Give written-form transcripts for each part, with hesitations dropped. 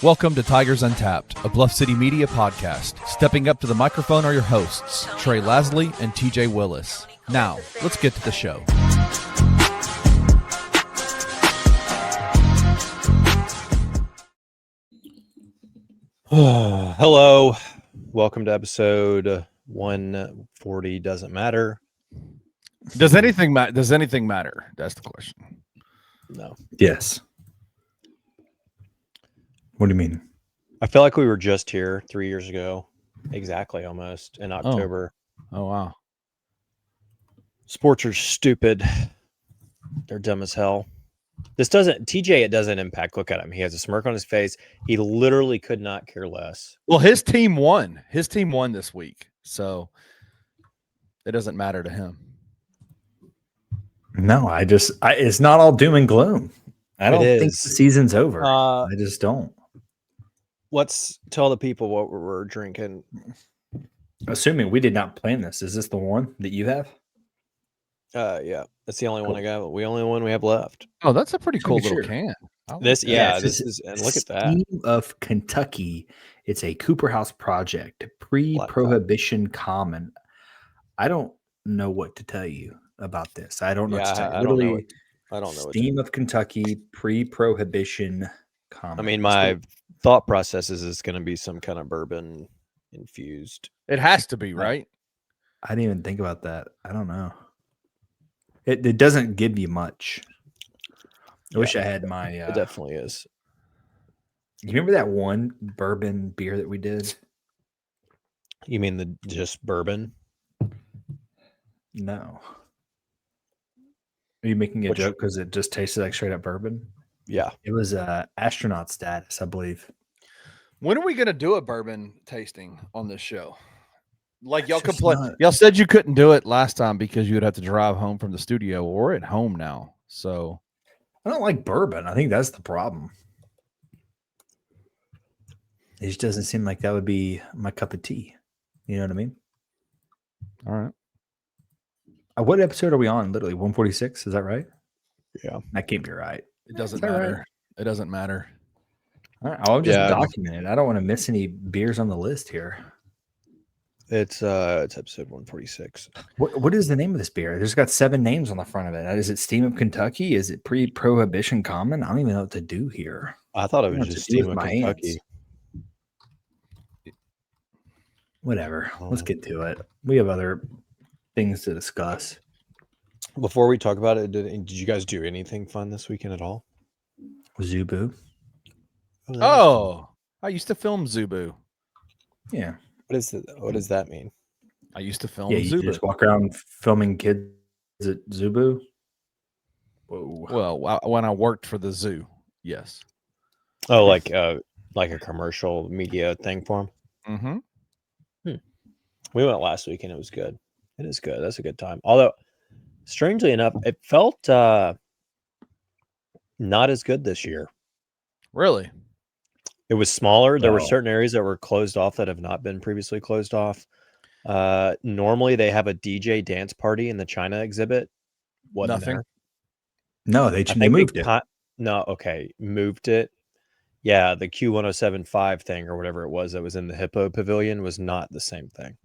Welcome to Tigers Untapped, a Bluff City media podcast. Stepping up to the microphone are your hosts, Trey Lasley and TJ Willis. Now, let's get to the show. Hello. Welcome to episode 140. Doesn't matter. Does anything matter? That's the question. No. Yes. What do you mean? I feel like we were just here 3 years ago. Exactly, almost in October. Oh, wow. Sports are stupid. They're dumb as hell. It doesn't impact. Look at him. He has a smirk on his face. He literally could not care less. Well, his team won. His team won this week, so it doesn't matter to him. No, it's not all doom and gloom. I don't think the season's over. I just don't. Let's tell the people what we're drinking. Assuming we did not plan this, is this the one that you have? Yeah, that's the only one I got. The only one we have left. Oh, that's a pretty cool little can. This is, and look at that. Steam of Kentucky. It's a Cooper House project, pre-prohibition common. I don't know what to tell you about this. I don't know. I don't know. Steam of Kentucky, pre-prohibition common. I mean, my thought process is it's going to be some kind of bourbon infused. It has to be, right? I didn't even think about that. I don't know. It doesn't give you much. I wish I had my. It definitely is. You remember that one bourbon beer that we did? You mean just bourbon? No. Are you making a joke because it just tasted like straight up bourbon? Yeah. It was astronaut status, I believe. When are we going to do a bourbon tasting on this show? Like y'all complain. Y'all said you couldn't do it last time because you would have to drive home from the studio. Well, we're at home now, so I don't like bourbon. I think that's the problem. It just doesn't seem like that would be my cup of tea. You know what I mean? All right. What episode are we on? Literally 146. Is that right? Yeah. That can't be right. It doesn't matter. Right? It doesn't matter. All right. I'll just document it. I don't want to miss any beers on the list here. It's episode 146. What is the name of this beer? There's got 7 names on the front of it. Is it Steam of Kentucky? Is it pre-prohibition common? I don't even know what to do here. I thought it was just Steam of Kentucky. Hands. Whatever. Let's get to it. We have other things to discuss. Before we talk about it, did you guys do anything fun this weekend at all? Zubu. Oh, I used to film Zubu. Yeah. What does that mean? I used to film you Zubu. Just walk around filming kids at Zubu? Whoa. Well, when I worked for the zoo, yes. Oh, like a commercial media thing for them? Mm-hmm. We went last week and it was good. It is good. That's a good time. Although, strangely enough, it felt not as good this year. Really? It was smaller. There were certain areas that were closed off that have not been previously closed off. Normally, they have a DJ dance party in the China exhibit. Nothing. There. No, they moved it. Moved it. Yeah, the Q1075 thing or whatever it was that was in the Hippo Pavilion was not the same thing.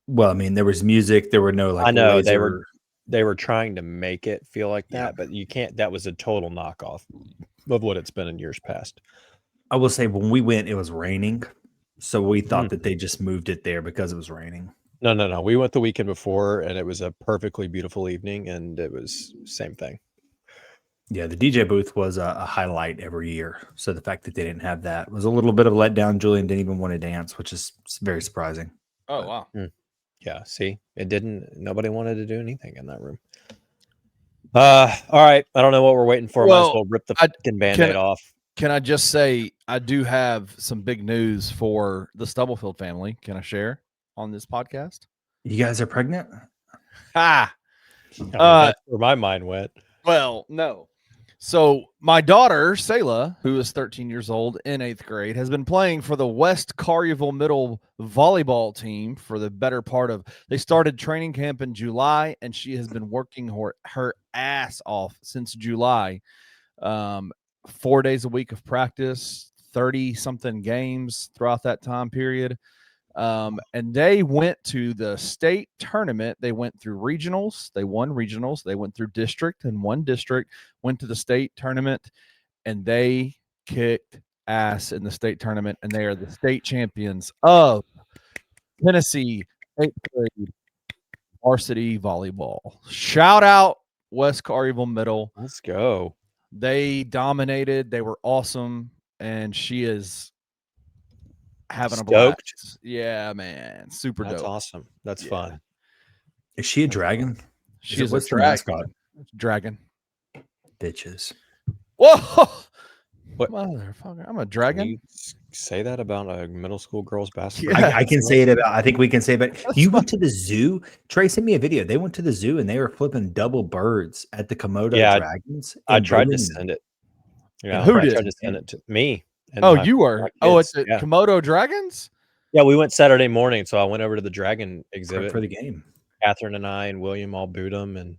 Well, I mean, there was music. There were no I know they were trying to make it feel like that, but you can't. That was a total knockoff of what it's been in years past. I will say when we went, it was raining, so we thought that they just moved it there because it was raining. No. We went the weekend before, and it was a perfectly beautiful evening, and it was same thing. Yeah, the DJ booth was a highlight every year. So the fact that they didn't have that was a little bit of a letdown. Julian didn't even want to dance, which is very surprising. Oh, wow. Yeah, see, nobody wanted to do anything in that room. All right. I don't know what we're waiting for. Might as well rip the fucking Band-Aid off. Can I just say I do have some big news for the Stubblefield family. Can I share on this podcast? You guys are pregnant? That's where my mind went. Well, no. So my daughter, Selah, who is 13 years old in 8th grade, has been playing for the West Collierville Middle volleyball team for the better part of – they started training camp in July, and she has been working her ass off since July. 4 days a week of practice, 30-something games throughout that time period. And they went to the state tournament. They went through regionals. They won regionals. They went through district and won district, went to the state tournament, and they kicked ass in the state tournament. And they are the state champions of Tennessee 8th grade varsity volleyball. Shout out West Collierville Middle. Let's go. They dominated. They were awesome. And she is having a blast. Yeah, man. Super dope. That's awesome. That's fun. Is she a dragon? She is what's a the dragon. mascot? Dragon. Bitches. Whoa! What? Motherfucker. I'm a dragon. Can you say that about a middle school girls basketball? I can say it about. I think we can say about. You went to the zoo. Trey sent me a video. They went to the zoo and they were flipping double birds at the Komodo dragons. I tried to send it. Yeah, who I did? tried to send it to me. You were. It's the Komodo dragons. Yeah, we went Saturday morning, so I went over to the dragon exhibit for the game. Catherine and I and William all booed them and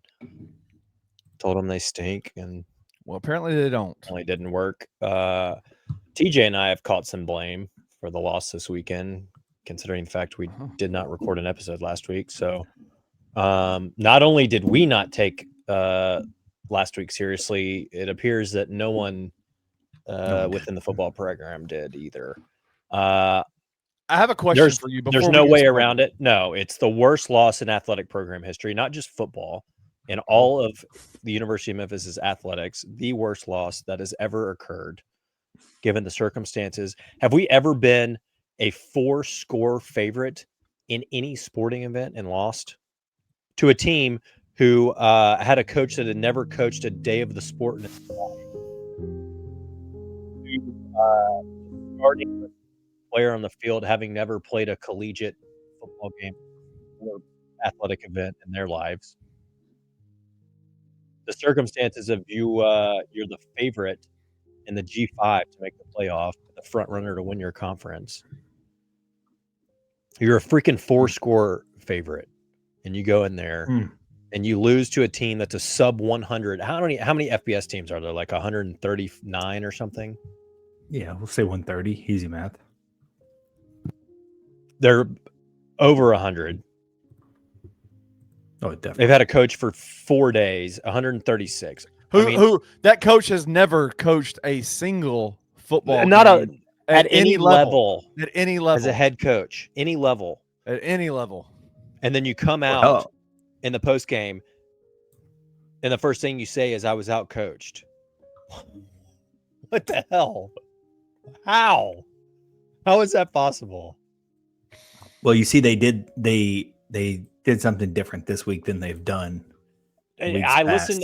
told them they stink. And well, apparently they don't. It didn't work. TJ and I have caught some blame for the loss this weekend, considering the fact we did not record an episode last week. So not only did we not take last week seriously, it appears that no one within the football program did either. I have a question for you. There's no way around it. No, it's the worst loss in athletic program history, not just football. In all of the University of Memphis' athletics, the worst loss that has ever occurred, given the circumstances. Have we ever been a 4-score favorite in any sporting event and lost to a team who had a coach that had never coached a day of the sport in his life? Starting with a player on the field having never played a collegiate football game or athletic event in their lives. The circumstances of you're the favorite in the G5 to make the playoff, the front runner to win your conference. You're a freaking 4-score favorite, and you go in there and you lose to a team that's a sub 100. How many FBS teams are there? Like 139 or something? Yeah, we'll say 130. Easy math. They're over 100. Oh, definitely. They've had a coach for 4 days, 136. Who that coach has never coached a single football not game at any level. At any level. As a head coach, any level. At any level. And then you come out in the post game, and the first thing you say is, "I was out coached." What the hell? How is that possible? Well, you see, they did something different this week than they've done. I listened.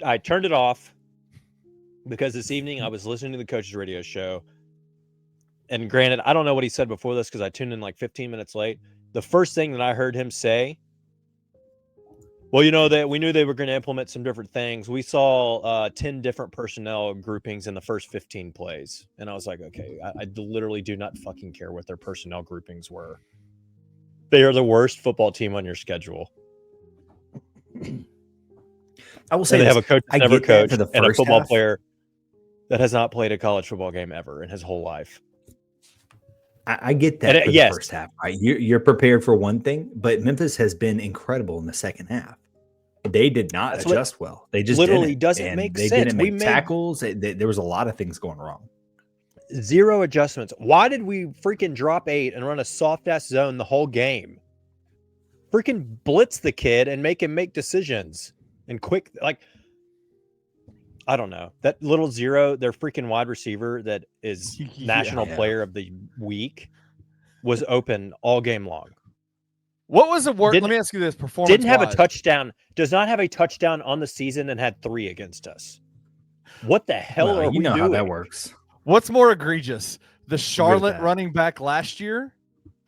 I turned it off because this evening I was listening to the coach's radio show. And granted, I don't know what he said before this because I tuned in like 15 minutes late. The first thing that I heard him say, well, that we knew they were going to implement some different things. We saw 10 different personnel groupings in the first 15 plays. And I was like, okay, I literally do not fucking care what their personnel groupings were. They are the worst football team on your schedule. I will say they have a coach that's never coached and a football half. player that has not played a college football game ever in his whole life. I get that for the first half. Right? You're prepared for one thing, but Memphis has been incredible in the second half. They did not adjust well. They just literally doesn't make sense. They didn't make tackles. There was a lot of things going wrong. Zero adjustments. Why did we freaking drop 8 and run a soft-ass zone the whole game? Freaking blitz the kid and make him make decisions. And quick, I don't know. That little zero, their freaking wide receiver that is national player of the week, was open all game long. What was the worst? Let me ask you this: performance didn't have a touchdown. Does not have a touchdown on the season and had 3 against us. What the hell are we doing? How that works. What's more egregious? The Charlotte running back last year,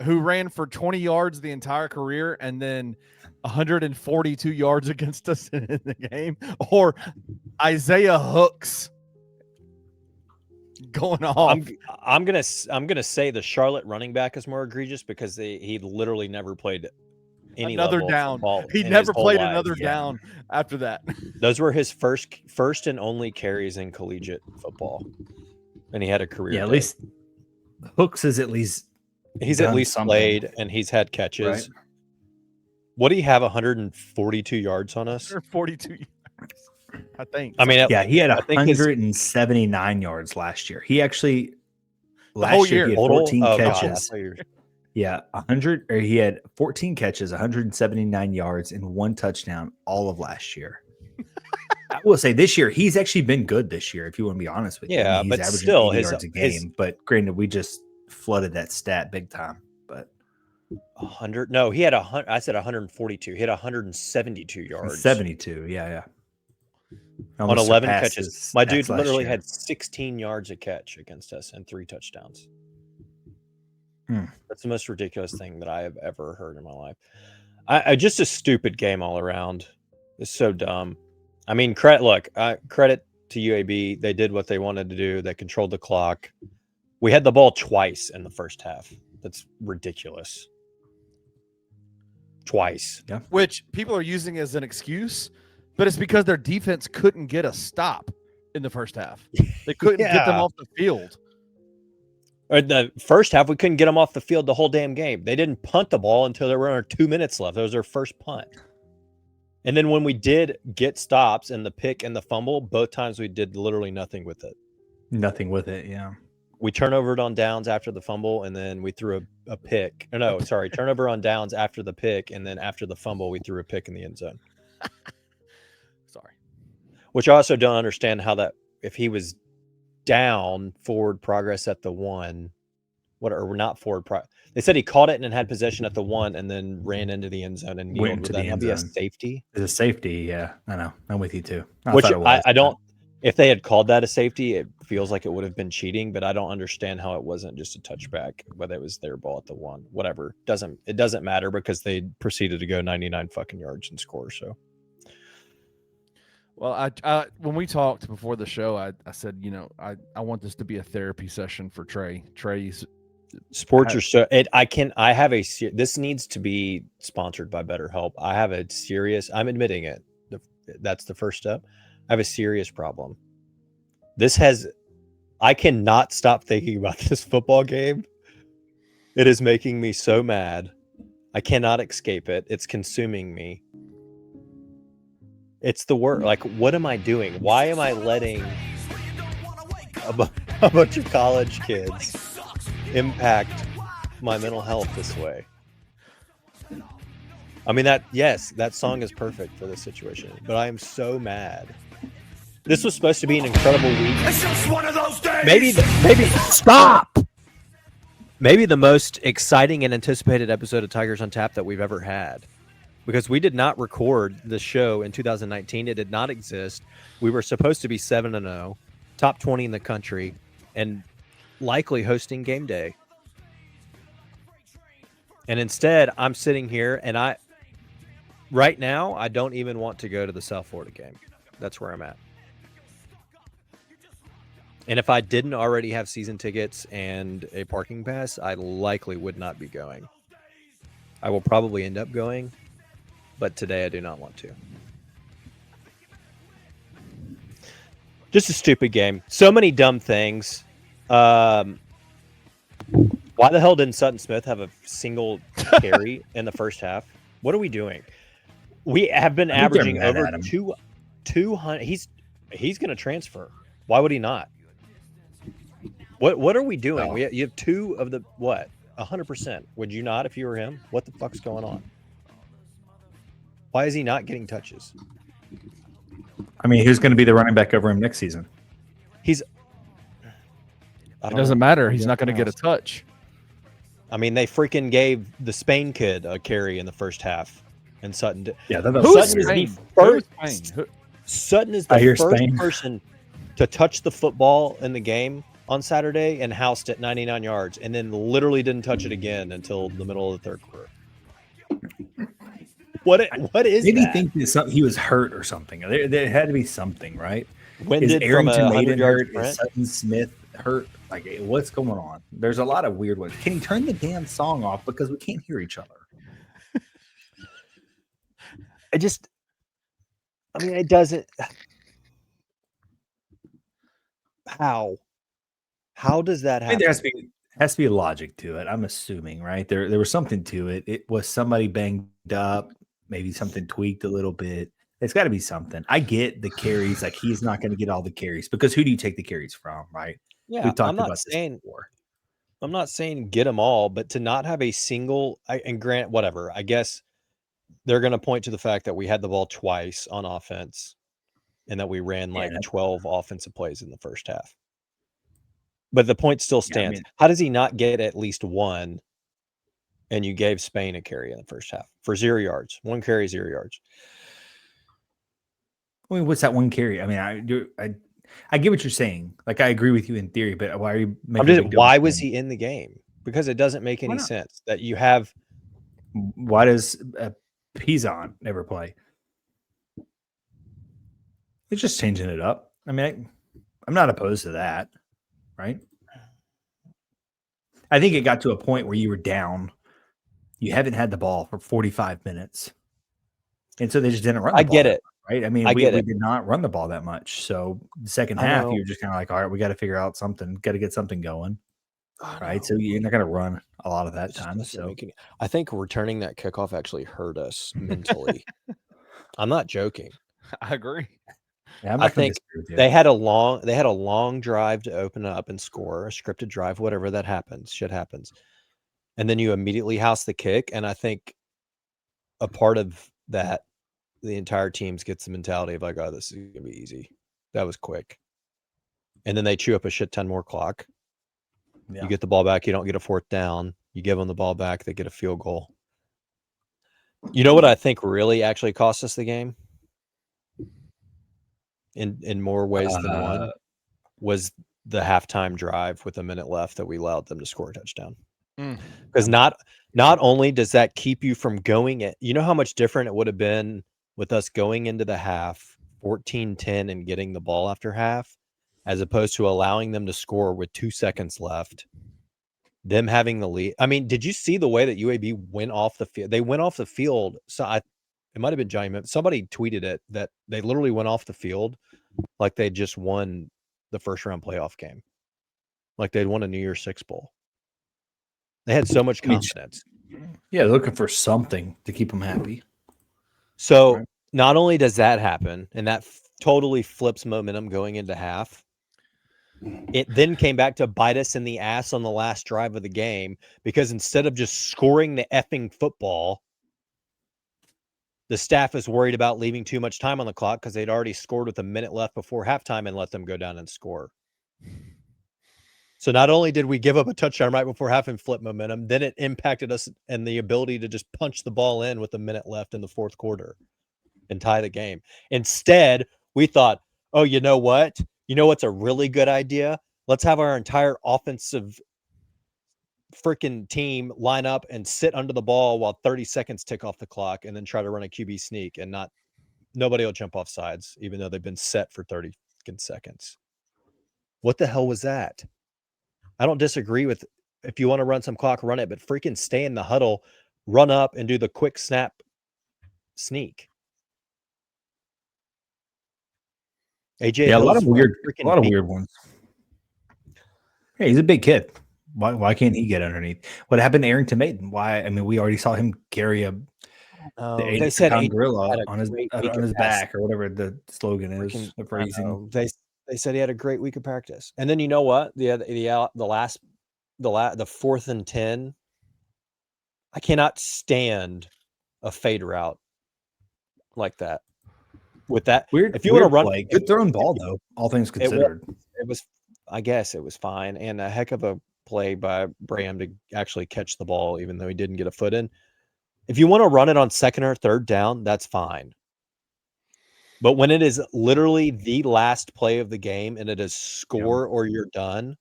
who ran for 20 yards the entire career and then 142 yards against us in the game, or Isaiah Hooks going off. I'm gonna say the Charlotte running back is more egregious because he literally never played any another down. He never played another down after that. Those were his first and only carries in collegiate football. and he had a career. Yeah, at least Hooks is at least he's at least played and he's had catches. Right? What do you have? 142 yards on us. 142 yards, I think. I mean, yeah, he had 179 yards last year. He actually last year he had 14 catches. Yeah, 100 or he had 14 catches, 179 yards, and 1 touchdown all of last year. I will say this year he's actually been good this year. If you want to be honest with you, yeah, he's but averaging still 80 yards a game. But granted, we just flooded that stat big time. But 100? No, he had 100. I said 142. He had 172 yards. 72, yeah. Almost on 11 catches. My dude literally had 16 yards a catch against us and 3 touchdowns. That's the most ridiculous thing that I have ever heard in my life. I just a stupid game all around. It's so dumb. I mean, credit to UAB. They did what they wanted to do. They controlled the clock. We had the ball twice in the first half. That's ridiculous. Twice. Yeah. Which people are using as an excuse, but it's because their defense couldn't get a stop in the first half. They couldn't get them off the field. Or the first half, we couldn't get them off the field the whole damn game. They didn't punt the ball until there were 2 minutes left. That was their first punt. And then when we did get stops and the pick and the fumble, both times we did literally nothing with it. Nothing with it, yeah. We turnovered on downs after the fumble, and then we threw a pick. Or no, sorry, turnover on downs after the pick, and then after the fumble, we threw a pick in the end zone. Sorry. Which I also don't understand how that, if he was down, forward progress at the 1, or not forward progress. They said he caught it and had possession at the 1 and then ran into the end zone and kneeled. Went into Would that be a safety? It's a safety, yeah. I know. I'm with you too. Which I don't. If they had called that a safety, it feels like it would have been cheating, but I don't understand how it wasn't just a touchback, whether it was their ball at the 1. Whatever. It doesn't matter because they proceeded to go 99 fucking yards and score. So. Well, I when we talked before the show, I said, I want this to be a therapy session for Trey. Trey's sports are so this needs to be sponsored by BetterHelp. I have a serious, I'm admitting it. That's the first step. I have a serious problem. I cannot stop thinking about this football game. It is making me so mad. I cannot escape it. It's consuming me. It's the worst. Like, what am I doing? Why am I letting a bunch of college kids impact my mental health this way? I mean, that song is perfect for this situation, but I am so mad. This was supposed to be an incredible week. It's just one of those days. Maybe stop. Maybe the most exciting and anticipated episode of Tigers Untapped that we've ever had. Because we did not record the show in 2019. It did not exist. We were supposed to be 7-0, top 20 in the country, and likely hosting game day. And instead, I'm sitting here, and right now, I don't even want to go to the South Florida game. That's where I'm at. And if I didn't already have season tickets and a parking pass, I likely would not be going. I will probably end up going. But today I do not want to. Just a stupid game. So many dumb things. Why the hell didn't Sutton Smith have a single carry in the first half? What are we doing? We have been averaging over 200. He's going to transfer. Why would he not? What are we doing? You have 2 of the 100%. Would you not if you were him? What the fuck's going on? Why is he not getting touches? I mean, who's going to be the running back over him next season? It doesn't matter. He's not going to get a touch. I mean, they freaking gave the Spain kid a carry in the first half, and Sutton did. Yeah, Sutton is the first person to touch the football in the game on Saturday and housed it 99 yards, and then literally didn't touch it again until the middle of the third quarter. What is Maybe that? think that he was hurt or something. There had to be something, right? When is did Arrington from Maiden hurt? Sprint? Is Sutton Smith hurt? Like, what's going on? There's a lot of weird ones. Can you turn the damn song off because we can't hear each other? It doesn't. How? How does that happen? There has to be a logic to it. I'm assuming, right? There was something to it. It was somebody banged up, maybe something tweaked a little bit. It's got to be something. I get the carries. Like, he's not going to get all the carries because who do you take the carries from, right? Yeah, We've talked about this before. I'm not saying get them all, but to not have a single, and grant whatever, I guess they're going to point to the fact that we had the ball twice on offense and that we ran 12 offensive plays in the first half. But the point still stands. How does he not get at least one? And you gave Spain a carry in the first half for 0 yards. 1 carry, 0 yards. I mean, what's that 1 carry? I mean, I get what you're saying. Like, I agree with you in theory, but why are you making why was he in the game? Because it doesn't make any sense that you have. Why does Pizon never play? It's just changing it up. I mean, I'm not opposed to that, right? I think it got to a point where you were down. You haven't had the ball for 45 minutes. And so they just didn't run the ball. I get it. Right? I mean, we did not run the ball that much. So the second half, you're just kind of like, all right, we got to figure out something. Got to get something going. Right? So you're not going to run a lot of that time. So I think returning that kickoff actually hurt us mentally. I'm not joking. I agree. Yeah, I think they had a long drive to open up and score, a scripted drive, whatever that happens, shit happens. And then you immediately house the kick. And I think a part of that, the entire team gets the mentality of like, oh, this is going to be easy. That was quick. And then they chew up a shit ton more clock. Yeah. You get the ball back. You don't get a 4th down. You give them the ball back. They get a field goal. You know what I think really actually cost us the game? In more ways than one, was the halftime drive with a minute left that we allowed them to score a touchdown. Because not only does that keep you from going it, you know how much different it would have been with us going into the half 14-10 and getting the ball after half, as opposed to allowing them to score with 2 seconds left, them having the lead. I mean, did you see the way that UAB went off the field? They went off the field. So it might have been Johnny Memphis. Somebody tweeted it that they literally went off the field like they just won the first round playoff game, like they'd won a New Year's Six Bowl. They had so much confidence. Yeah, they're looking for something to keep them happy. So not only does that happen, and that totally flips momentum going into half, it then came back to bite us in the ass on the last drive of the game, because instead of just scoring the effing football, the staff is worried about leaving too much time on the clock because they'd already scored with a minute left before halftime and let them go down and score. So not only did we give up a touchdown right before half and flip momentum, then it impacted us and the ability to just punch the ball in with a minute left in the 4th quarter and tie the game. Instead, we thought, oh, you know what? You know what's a really good idea? Let's have our entire offensive freaking team line up and sit under the ball while 30 seconds tick off the clock and then try to run a QB sneak, and nobody will jump off sides, even though they've been set for 30 seconds. What the hell was that? I don't disagree with, if you want to run some clock, run it, but freaking stay in the huddle, run up and do the quick snap sneak. AJ, yeah, a lot of weird ones. Hey, he's a big kid. Why can't he get underneath? What happened to Arrington Maiden? Why? I mean, we already saw him carry the 80-pound gorilla on his back, or whatever the slogan is. The phrasing. They said he had a great week of practice. And then you know what? The 4th and 10. I cannot stand a fade route like that. With that, weird, if you want to run, good thrown ball though, all things considered, it was. I guess it was fine, and a heck of a play by Bram to actually catch the ball, even though he didn't get a foot in. If you want to run it on 2nd or 3rd down, that's fine. But when it is literally the last play of the game and it is score or you're done,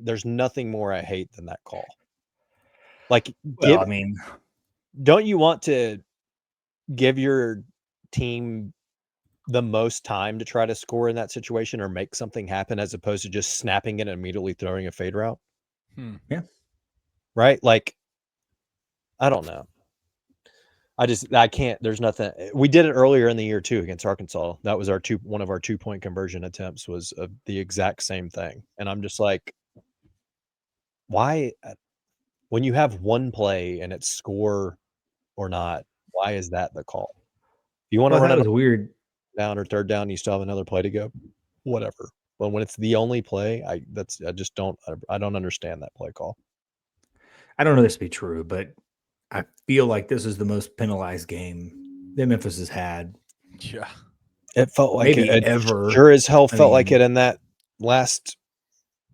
there's nothing more I hate than that call. Like, don't you want to give your team the most time to try to score in that situation or make something happen, as opposed to just snapping it and immediately throwing a fade route? Yeah. Right? Like, I don't know. I can't. There's nothing. We did it earlier in the year too against Arkansas. That was one of our 2-point conversion attempts was the exact same thing. And I'm just like, why? When you have one play and it's score or not, why is that the call? You want to run it weird down or third down, you still have another play to go, whatever. But when it's the only play, I don't understand that play call. I don't know this to be true, but I feel like this is the most penalized game that Memphis has had. Yeah, it felt like maybe it ever. Sure as hell felt like it in that last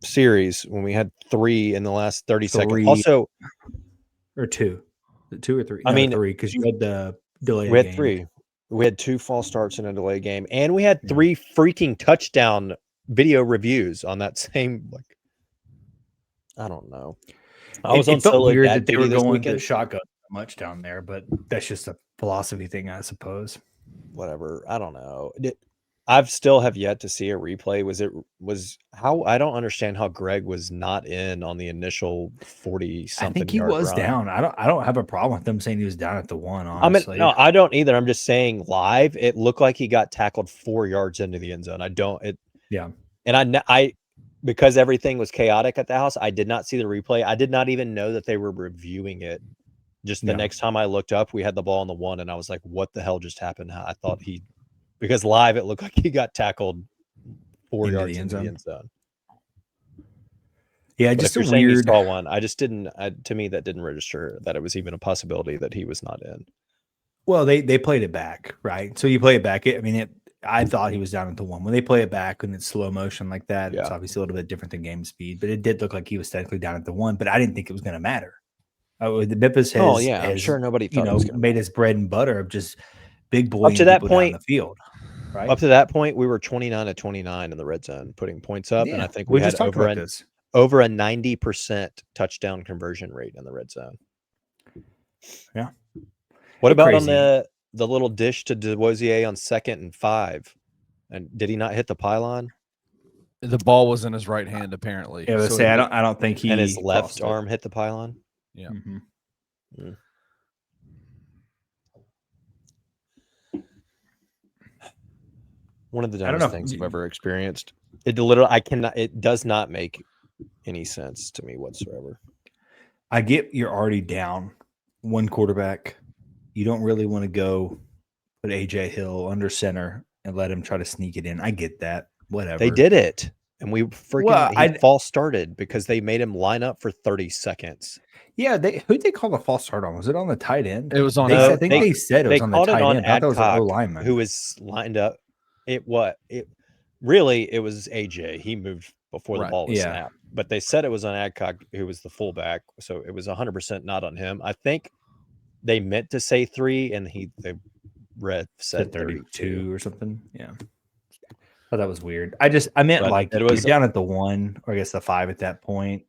series when we had 3 in the last 30 seconds. Also, or 2 or 3. I mean, 3 because you had the delay. We had game. 3. We had 2 false starts in a delay game, and we had 3 freaking touchdown video reviews on that same. Like, I don't know. It felt weird that they were going to shotgun much down there, but that's just a philosophy thing, I suppose. Whatever. I don't know. I've still have yet to see a replay. I don't understand how Greg was not in on the initial 40-something. I think he was run. Down. I don't have a problem with them saying he was down at the 1. Honestly, no, I don't either. I'm just saying live, it looked like he got tackled 4 yards into the end zone. And I because everything was chaotic at the house, I did not see the replay. I did not even know that they were reviewing it. Just the next time I looked up, we had the ball on the 1, and I was like, "What the hell just happened?" I thought because live it looked like he got tackled 4 yards into the end zone. Yeah, just a weird. Saw one. I just didn't. To me, that didn't register that it was even a possibility that he was not in. Well, they played it back, right? So you play it back. I thought he was down at the 1. When they play it back and it's slow motion like that, it's obviously a little bit different than game speed. But it did look like he was technically down at the 1. But I didn't think it was going to matter. The Memphis has, I'm sure nobody thought made his bread and butter of just big boy up to that point down the field. Right? Up to that point, we were 29-29 in the red zone, putting points up, and I think we had over a 90% touchdown conversion rate in the red zone. Yeah. What about on the little dish to DeWosier on 2nd and 5? And did he not hit the pylon? The ball was in his right hand, apparently. Yeah, so I don't think he and his left arm hit the pylon. Yeah. Mm-hmm. Mm. One of the dumbest things I've ever experienced. It does not make any sense to me whatsoever. I get you're already down 1 quarterback. You don't really want to go put AJ Hill under center and let him try to sneak it in. I get that. Whatever. They did it. And we freaking false started because they made him line up for 30 seconds. Yeah, who'd they call the false start on? Was it on the tight end? It was on. I think they said it was on the tight end. I thought it was an O-lineman who was lined up. It was AJ. He moved before the ball was snapped. But they said it was on Adcock, who was the fullback. So it was 100% not on him. I think they meant to say 3, and the ref said 32 or something. Yeah. Oh, that was weird. I meant like it was down at the 1, or I guess the 5 at that point.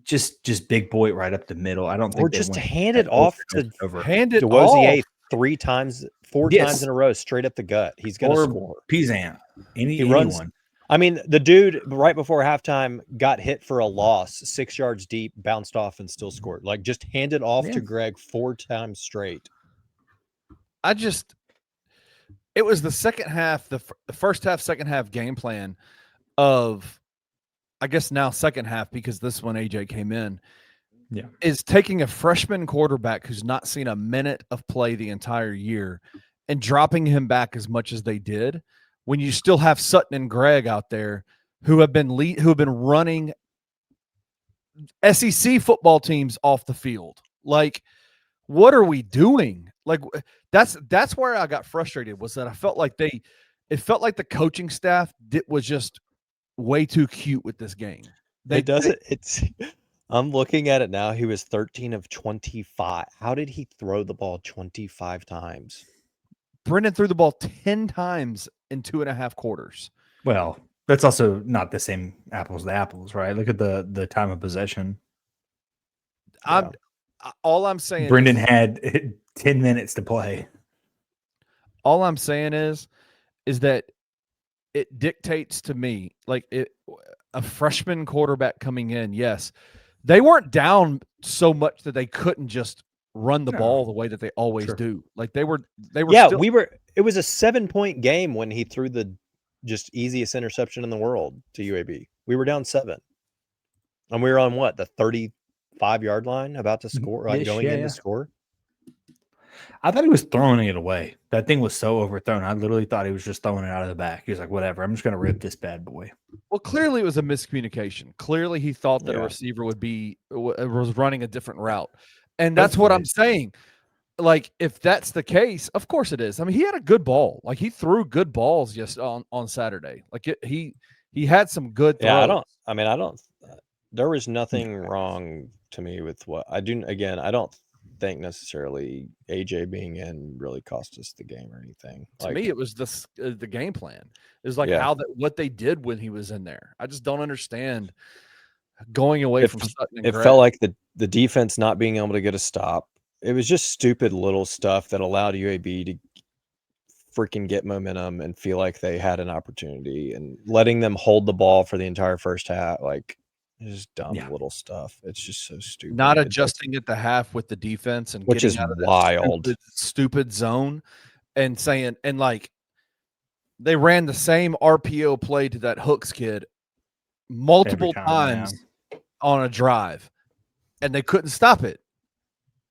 Just big boy right up the middle. I don't think or just hand it off to DeWosier 4 times in a row, straight up the gut. He's going to score. Pizan. Anyone. I mean, the dude right before halftime got hit for a loss, 6 yards deep, bounced off, and still scored. Like, just hand it off to Greg 4 times straight. It was the second half, the first half, second half game plan of, I guess now second half, because this one AJ came in, is taking a freshman quarterback who's not seen a minute of play the entire year and dropping him back as much as they did when you still have Sutton and Greg out there who have been running SEC football teams off the field. Like, what are we doing? Like, that's where I got frustrated, was that I felt like it felt like the coaching staff was just way too cute with this game. I'm looking at it now. He was 13 of 25. How did he throw the ball 25 times? Brendan threw the ball 10 times in 2.5 quarters. Well, that's also not the same apples to apples, right? Look at the time of possession. All I'm saying, Brendan had 10 minutes to play. All I'm saying is that it dictates to me, like, a freshman quarterback coming in. Yes, they weren't down so much that they couldn't just run the ball the way that they always do. Like they were. Yeah, it was a 7-point game when he threw the just easiest interception in the world to UAB. We were down 7. And we were on what, the 35-yard line, about to score, like going in to score. I thought he was throwing it away. That thing was so overthrown. I literally thought he was just throwing it out of the back. He was like, whatever, I'm just going to rip this bad boy. Well, clearly it was a miscommunication. Clearly he thought that a receiver was running a different route. And that's what I'm saying. Like, if that's the case, of course it is. I mean, he had a good ball. Like, he threw good balls just on Saturday. Like, he had some good throws. There was nothing wrong to me with what I do. Again, I don't think necessarily AJ being in really cost us the game or anything. To me, it was the game plan. It was like what they did when he was in there. I just don't understand going away from Sutton. It felt like the defense not being able to get a stop. It was just stupid little stuff that allowed UAB to freaking get momentum and feel like they had an opportunity, and letting them hold the ball for the entire first half. Like, it's just dumb little stuff. It's just so stupid. Not adjusting at the half with the defense and which getting is out of wild, stupid zone, and saying, and like they ran the same RPO play to that Hooks kid multiple times on a drive, and they couldn't stop it.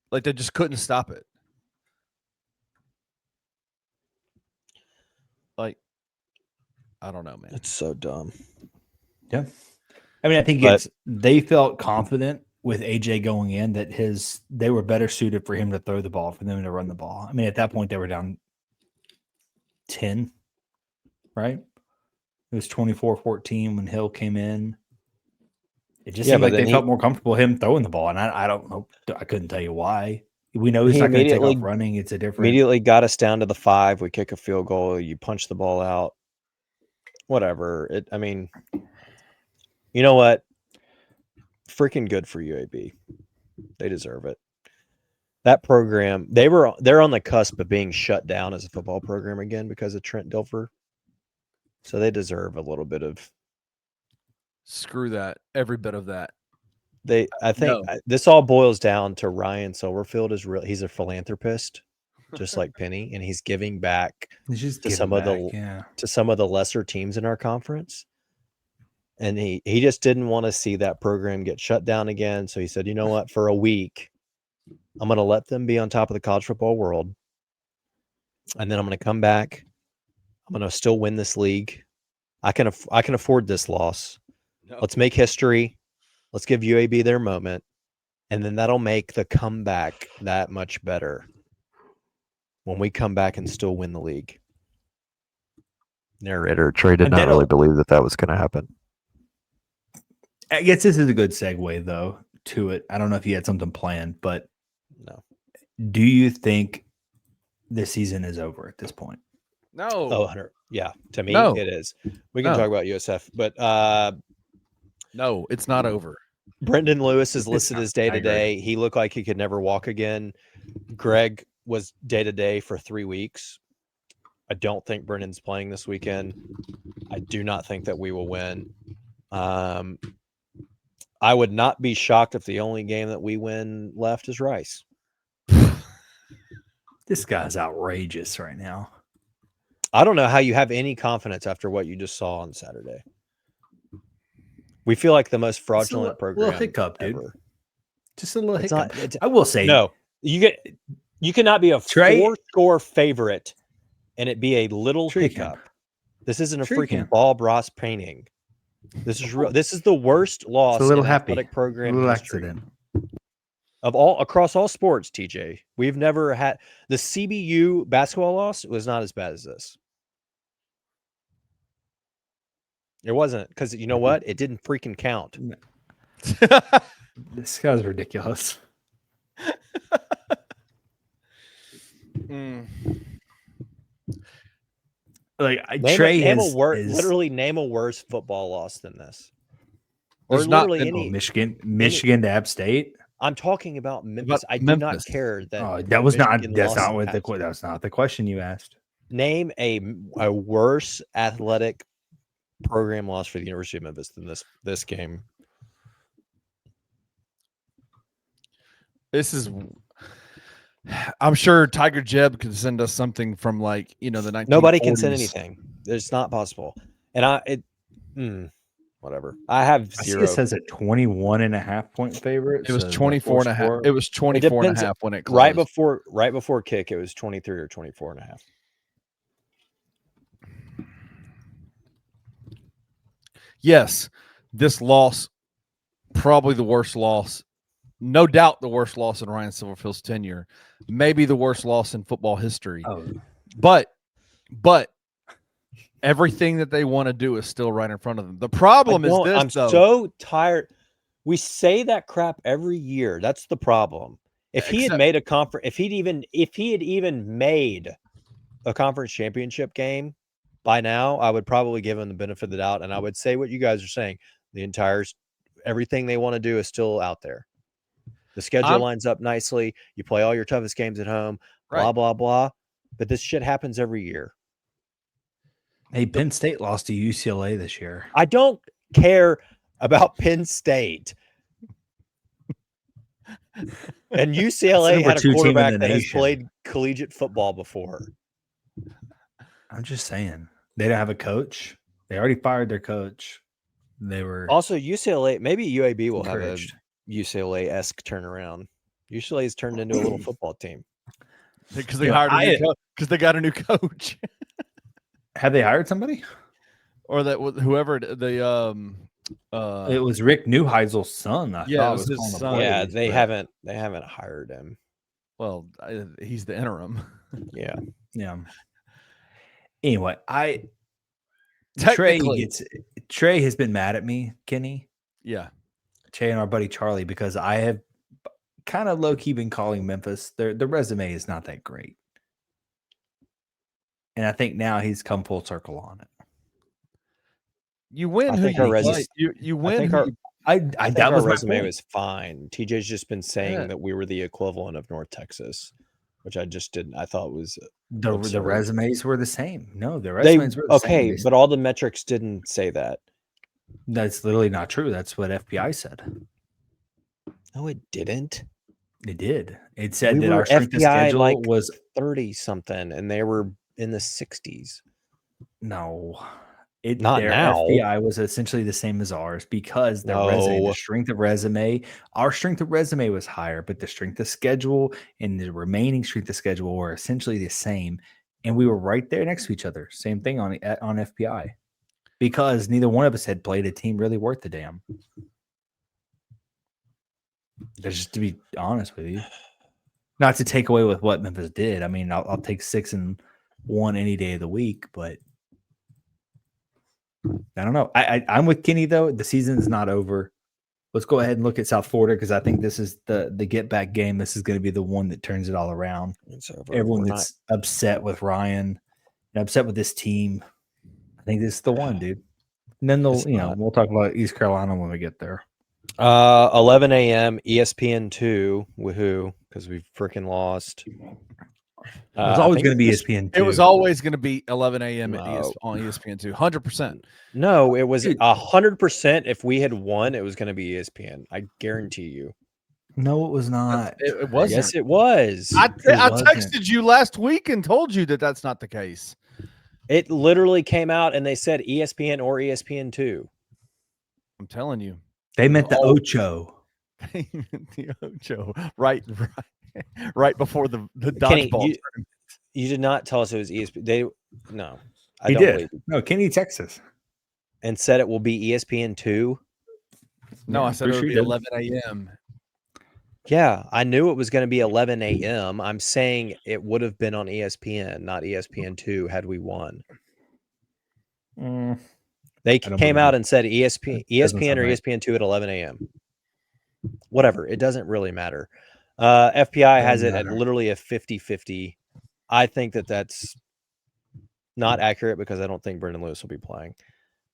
Like, they just couldn't stop it. Like, I don't know, man. It's so dumb. Yeah. I mean, I think they felt confident with AJ going in that they were better suited for him to throw the ball, for them to run the ball. I mean, at that point they were down 10, right? It was 24-14 when Hill came in. It just seemed like they felt more comfortable him throwing the ball, and I don't know. I couldn't tell you why. We know he's not going to take off running. It's a different. Immediately got us down to the 5. We kick a field goal. You punch the ball out. Whatever. I mean, you know what? Freaking good for UAB. They deserve it. That program, they're on the cusp of being shut down as a football program again because of Trent Dilfer. So they deserve a little bit of. Screw that. Every bit of that. I think this all boils down to Ryan Silverfield he's a philanthropist, just like Penny, and he's giving back to some of the lesser teams in our conference. And he just didn't want to see that program get shut down again. So he said, you know what, for a week, I'm going to let them be on top of the college football world. And then I'm going to come back. I'm going to still win this league. I can afford this loss. No. Let's make history. Let's give UAB their moment. And then that'll make the comeback that much better when we come back and still win the league. Narrator, Trey did not really believe that was going to happen. I guess this is a good segue, though, to it. I don't know if you had something planned, but no. Do you think the season is over at this point? No. Oh, Hunter. Yeah, to me, it is. We can talk about USF, but no, it's not over. Brendan Lewis is listed as day-to-day. He looked like he could never walk again. Greg was day-to-day for 3 weeks. I don't think Brendan's playing this weekend. I do not think that we will win. I would not be shocked if the only game that we win left is Rice. This guy's outrageous right now. I don't know how you have any confidence after what you just saw on Saturday. We feel like the most fraudulent program. Little hiccup, dude. Ever. Just a little hiccup. I will say, no. You cannot be a 4-score favorite and it be a little hiccup. This isn't a freaking Bob Ross painting. This is real. This is the worst loss in athletic program history. Accident. Across all sports, TJ. We've never had the CBU basketball loss was not as bad as this. It wasn't, because you know what? It didn't freaking count. This guy's ridiculous. Like literally name a worse football loss than this. Or literally any Michigan to App State. I'm talking about Memphis. I do not care that. That was not. That's not what that was not the question you asked. Name a worse athletic program loss for the University of Memphis than this game. This is I'm sure Tiger Jeb could send us something from like, the 1940s. Nobody can send anything. It's not possible. And whatever. I have zero. It says a 21.5 point favorite. It was 24.5. It was 24.5 when it closed. Right before kick, it was 23 or 24.5. Yes, this loss, probably the worst loss. No doubt the worst loss in Ryan Silverfield's tenure. Maybe the worst loss in football history. Oh. But everything that they want to do is still right in front of them. The problem is this, I'm so tired. We say that crap every year. That's the problem. If he had made a conference, if he had even made a conference championship game by now, I would probably give him the benefit of the doubt, and I would say what you guys are saying. Everything they want to do is still out there. The schedule lines up nicely. You play all your toughest games at home. Blah blah blah. But this shit happens every year. Hey, Penn State lost to UCLA this year. I don't care about Penn State. And UCLA had a quarterback that has played collegiate football before. I'm just saying. They don't have a coach. They already fired their coach. They were also UCLA. Maybe UAB will have a UCLA-esque turnaround. UCLA has turned into a little football team because they hired a new coach. Because they got a new coach. Have they hired somebody? Or that whoever the it was Rick Neuheisel's son. I thought it was his son. Yeah, they haven't hired him. Well, he's the interim. Yeah. Anyway, Trey has been mad at me, Kenny. Yeah. Trey and our buddy Charlie, because I have kind of low-key been calling Memphis. The resume is not that great. And I think now he's come full circle on it. You win who you win. I think our resume was fine. TJ's just been saying that we were the equivalent of North Texas, which I just didn't. I thought was the resumes were the same. No, the resumes were the same. Okay, but all the metrics didn't say that. That's literally not true. That's what FBI said. No, it didn't. It did. It said that our strength of schedule was 30 something, and they were in the 60s. No. Not now. FBI was essentially the same as ours because the strength of resume, our strength of resume was higher, but the strength of schedule and the remaining strength of schedule were essentially the same. And we were right there next to each other. Same thing on FBI because neither one of us had played a team really worth a damn. Just to be honest with you, not to take away with what Memphis did. I mean, I'll take 6-1 any day of the week, but I don't know. I'm with Kenny though. The season is not over. Let's go ahead and look at South Florida because I think this is the get back game. This is going to be the one that turns it all around. Everyone that's upset with Ryan and upset with this team, I think this is the one, dude. And then we'll talk about East Carolina when we get there. 11 a.m. ESPN2. Woohoo! Because we freaking lost. It was always going to be ESPN2. It was always going to be 11 a.m. on ESPN2. 100%. No, it was 100%. If we had won, it was going to be ESPN. I guarantee you. No, it was not. It wasn't. Yes, it was. I texted you last week and told you that that's not the case. It literally came out and they said ESPN or ESPN2. I'm telling you. They meant the Ocho. They meant the Ocho. Right before the Kenny, dodgeball. You did not tell us it was ESPN. He did. No, Kenny, Texas. And said it will be ESPN2. No, I said it would be 11 a.m. Yeah, I knew it was going to be 11 a.m. I'm saying it would have been on ESPN, not ESPN2 had we won. They came out and said ESPN or ESPN2 at 11 a.m. Whatever. It doesn't really matter. FPI has it at literally a 50-50. I think that's not accurate because I don't think Brendan Lewis will be playing.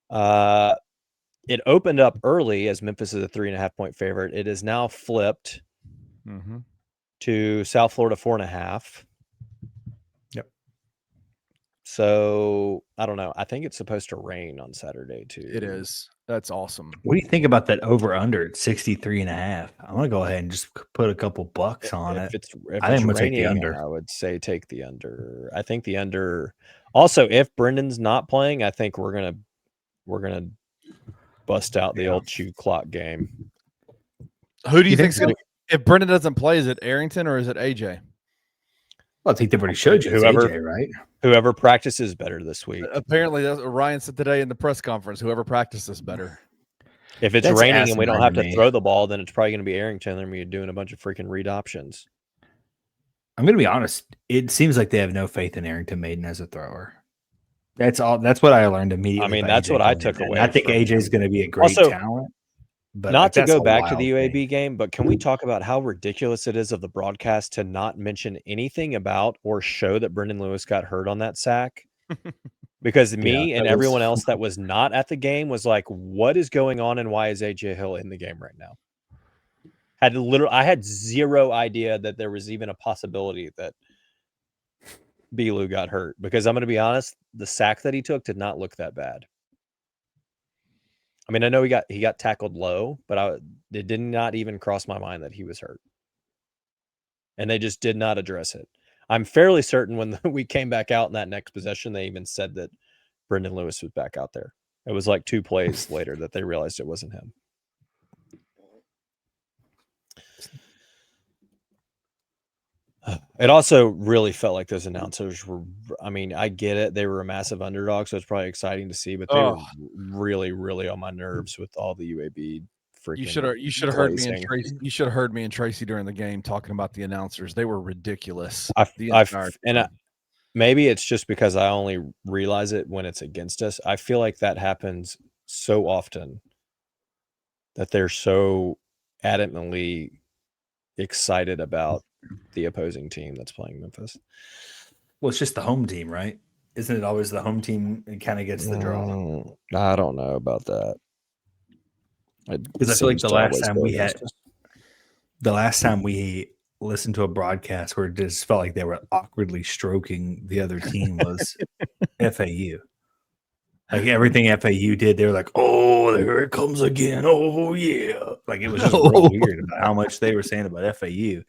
It opened up early as Memphis is a 3.5 point favorite. It is now flipped to South Florida 4.5. Yep. So I don't know. I think it's supposed to rain on Saturday too. It is. That's awesome. What do you think about that over under at 63.5? I'm gonna go ahead and just put a couple bucks on it. If I think I'm gonna raining, take the under. I would say take the under. I think the under. Also, if Brendan's not playing, I think we're gonna bust out the old shoe clock game. Who do you think's gonna? If Brendan doesn't play, is it Arrington or is it AJ? Well, I think they've already showed you whoever, AJ, right? Whoever practices better this week. Apparently, that's what Ryan said today in the press conference. Whoever practices better. If it's raining and we don't have to throw the ball, then it's probably going to be Arrington. Then we're doing a bunch of freaking read options. I'm going to be honest. It seems like they have no faith in Arrington Maiden as a thrower. That's all. That's what I learned immediately. I mean, that's what I took away. I think AJ is going to be a great talent. But not to go back to the UAB game, but can we talk about how ridiculous it is of the broadcast to not mention anything about or show that Brendan Lewis got hurt on that sack? Because me and everyone else that was not at the game was like, what is going on and why is AJ Hill in the game right now? I had zero idea that there was even a possibility that Beale got hurt, because I'm going to be honest, the sack that he took did not look that bad. I mean, I know he got tackled low, but it did not even cross my mind that he was hurt. And they just did not address it. I'm fairly certain when we came back out in that next possession, they even said that Brendan Lewis was back out there. It was like 2 plays later that they realized it wasn't him. It also really felt like those announcers were, I mean, I get it. They were a massive underdog, so it's probably exciting to see, but they were really, really on my nerves with all the UAB freaking. You should have heard me and Tracy. You should have heard me and Tracy during the game talking about the announcers. They were ridiculous. Maybe it's just because I only realize it when it's against us. I feel like that happens so often that they're so adamantly excited about the opposing team that's playing Memphis. Well, it's just the home team, right? Isn't it always the home team that kind of gets the draw? I don't know about that. Because I feel like the last time we listened to a broadcast where it just felt like they were awkwardly stroking the other team was FAU. Like everything FAU did, they were like, "Oh, there it comes again! Oh yeah!" Like it was just real weird about how much they were saying about FAU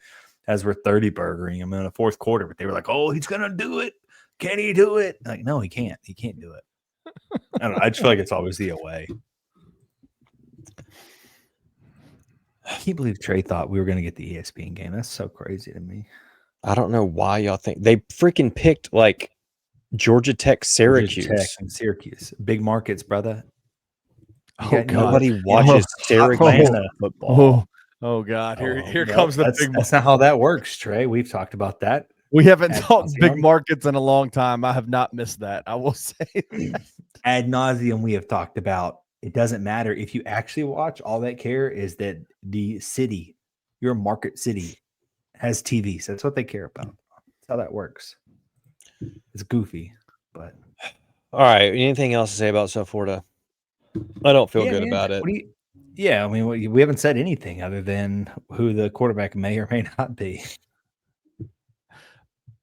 as we're 30 burgering them in the fourth quarter. But they were like, "Oh, he's gonna do it! Can he do it?" Like, no, he can't. He can't do it. I don't know. I just feel like it's always the away. I can't believe Trey thought we were going to get the ESPN game. That's so crazy to me. I don't know why y'all think they freaking picked like Georgia Tech, Syracuse. Big markets, brother. Nobody watches Syracuse football. Oh God! Here comes the big. That's not how that works, Trey. We've talked about that. We haven't talked big markets in a long time. I have not missed that. I will say that. Ad nauseum, we have talked about. It doesn't matter if you actually watch. All that care is that the city, your market city, has TVs. That's what they care about. That's how that works. It's goofy, but all right. Anything else to say about South Florida? I don't feel good about it. I mean, we haven't said anything other than who the quarterback may or may not be.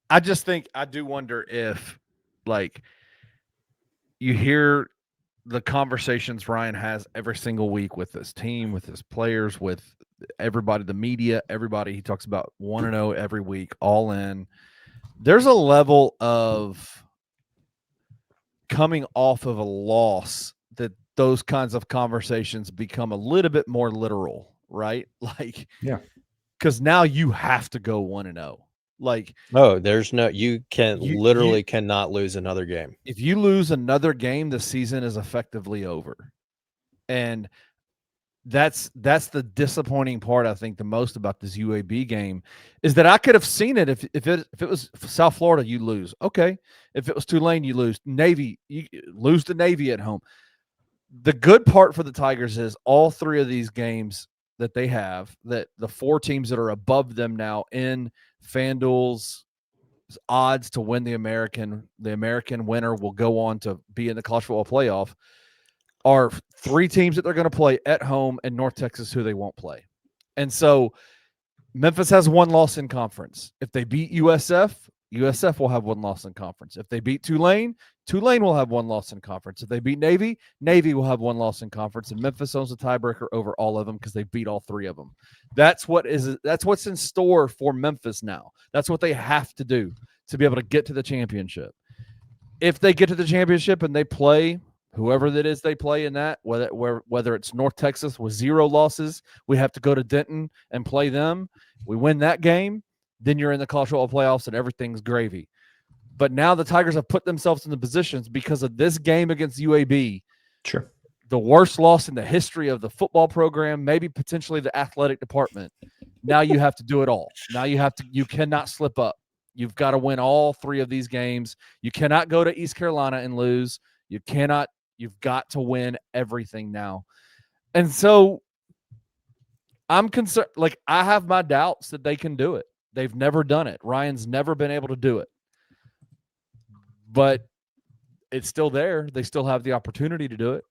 I do wonder if, like, you hear the conversations Ryan has every single week with his team, with his players, with everybody, the media, everybody. He talks about 1-0 every week, all in. There's a level of coming off of a loss that those kinds of conversations become a little bit more literal, right? Like, because now you have to go 1-0. Like, you cannot lose another game. If you lose another game, the season is effectively over. And that's the disappointing part, I think, the most about this UAB game is that I could have seen it if it was South Florida, you lose. Okay. If it was Tulane, you lose. Navy, you lose to Navy at home. The good part for the Tigers is all 3 of these games that they have, that the 4 teams that are above them now in FanDuel's odds to win the American winner will go on to be in the college football playoff, are 3 teams that they're going to play at home, and North Texas, who they won't play. And so Memphis has 1 loss in conference. If they beat USF, USF will have one loss in conference. If they beat Tulane, Tulane will have one loss in conference. If they beat Navy, Navy will have one loss in conference. And Memphis owns a tiebreaker over all of them because they beat all three of them. That's what's in store for Memphis now. That's what they have to do to be able to get to the championship. If they get to the championship and they play whoever that is they play in that, whether it's North Texas with 0 losses, we have to go to Denton and play them. We win that game, then you're in the college football playoffs and everything's gravy. But now the Tigers have put themselves in the positions because of this game against UAB. Sure. The worst loss in the history of the football program, maybe potentially the athletic department. Now you have to do it all. Now you cannot slip up. You've got to win all 3 of these games. You cannot go to East Carolina and lose. You've got to win everything now. And so I'm concerned. Like, I have my doubts that they can do it. They've never done it. Ryan's never been able to do it. But it's still there. They still have the opportunity to do it.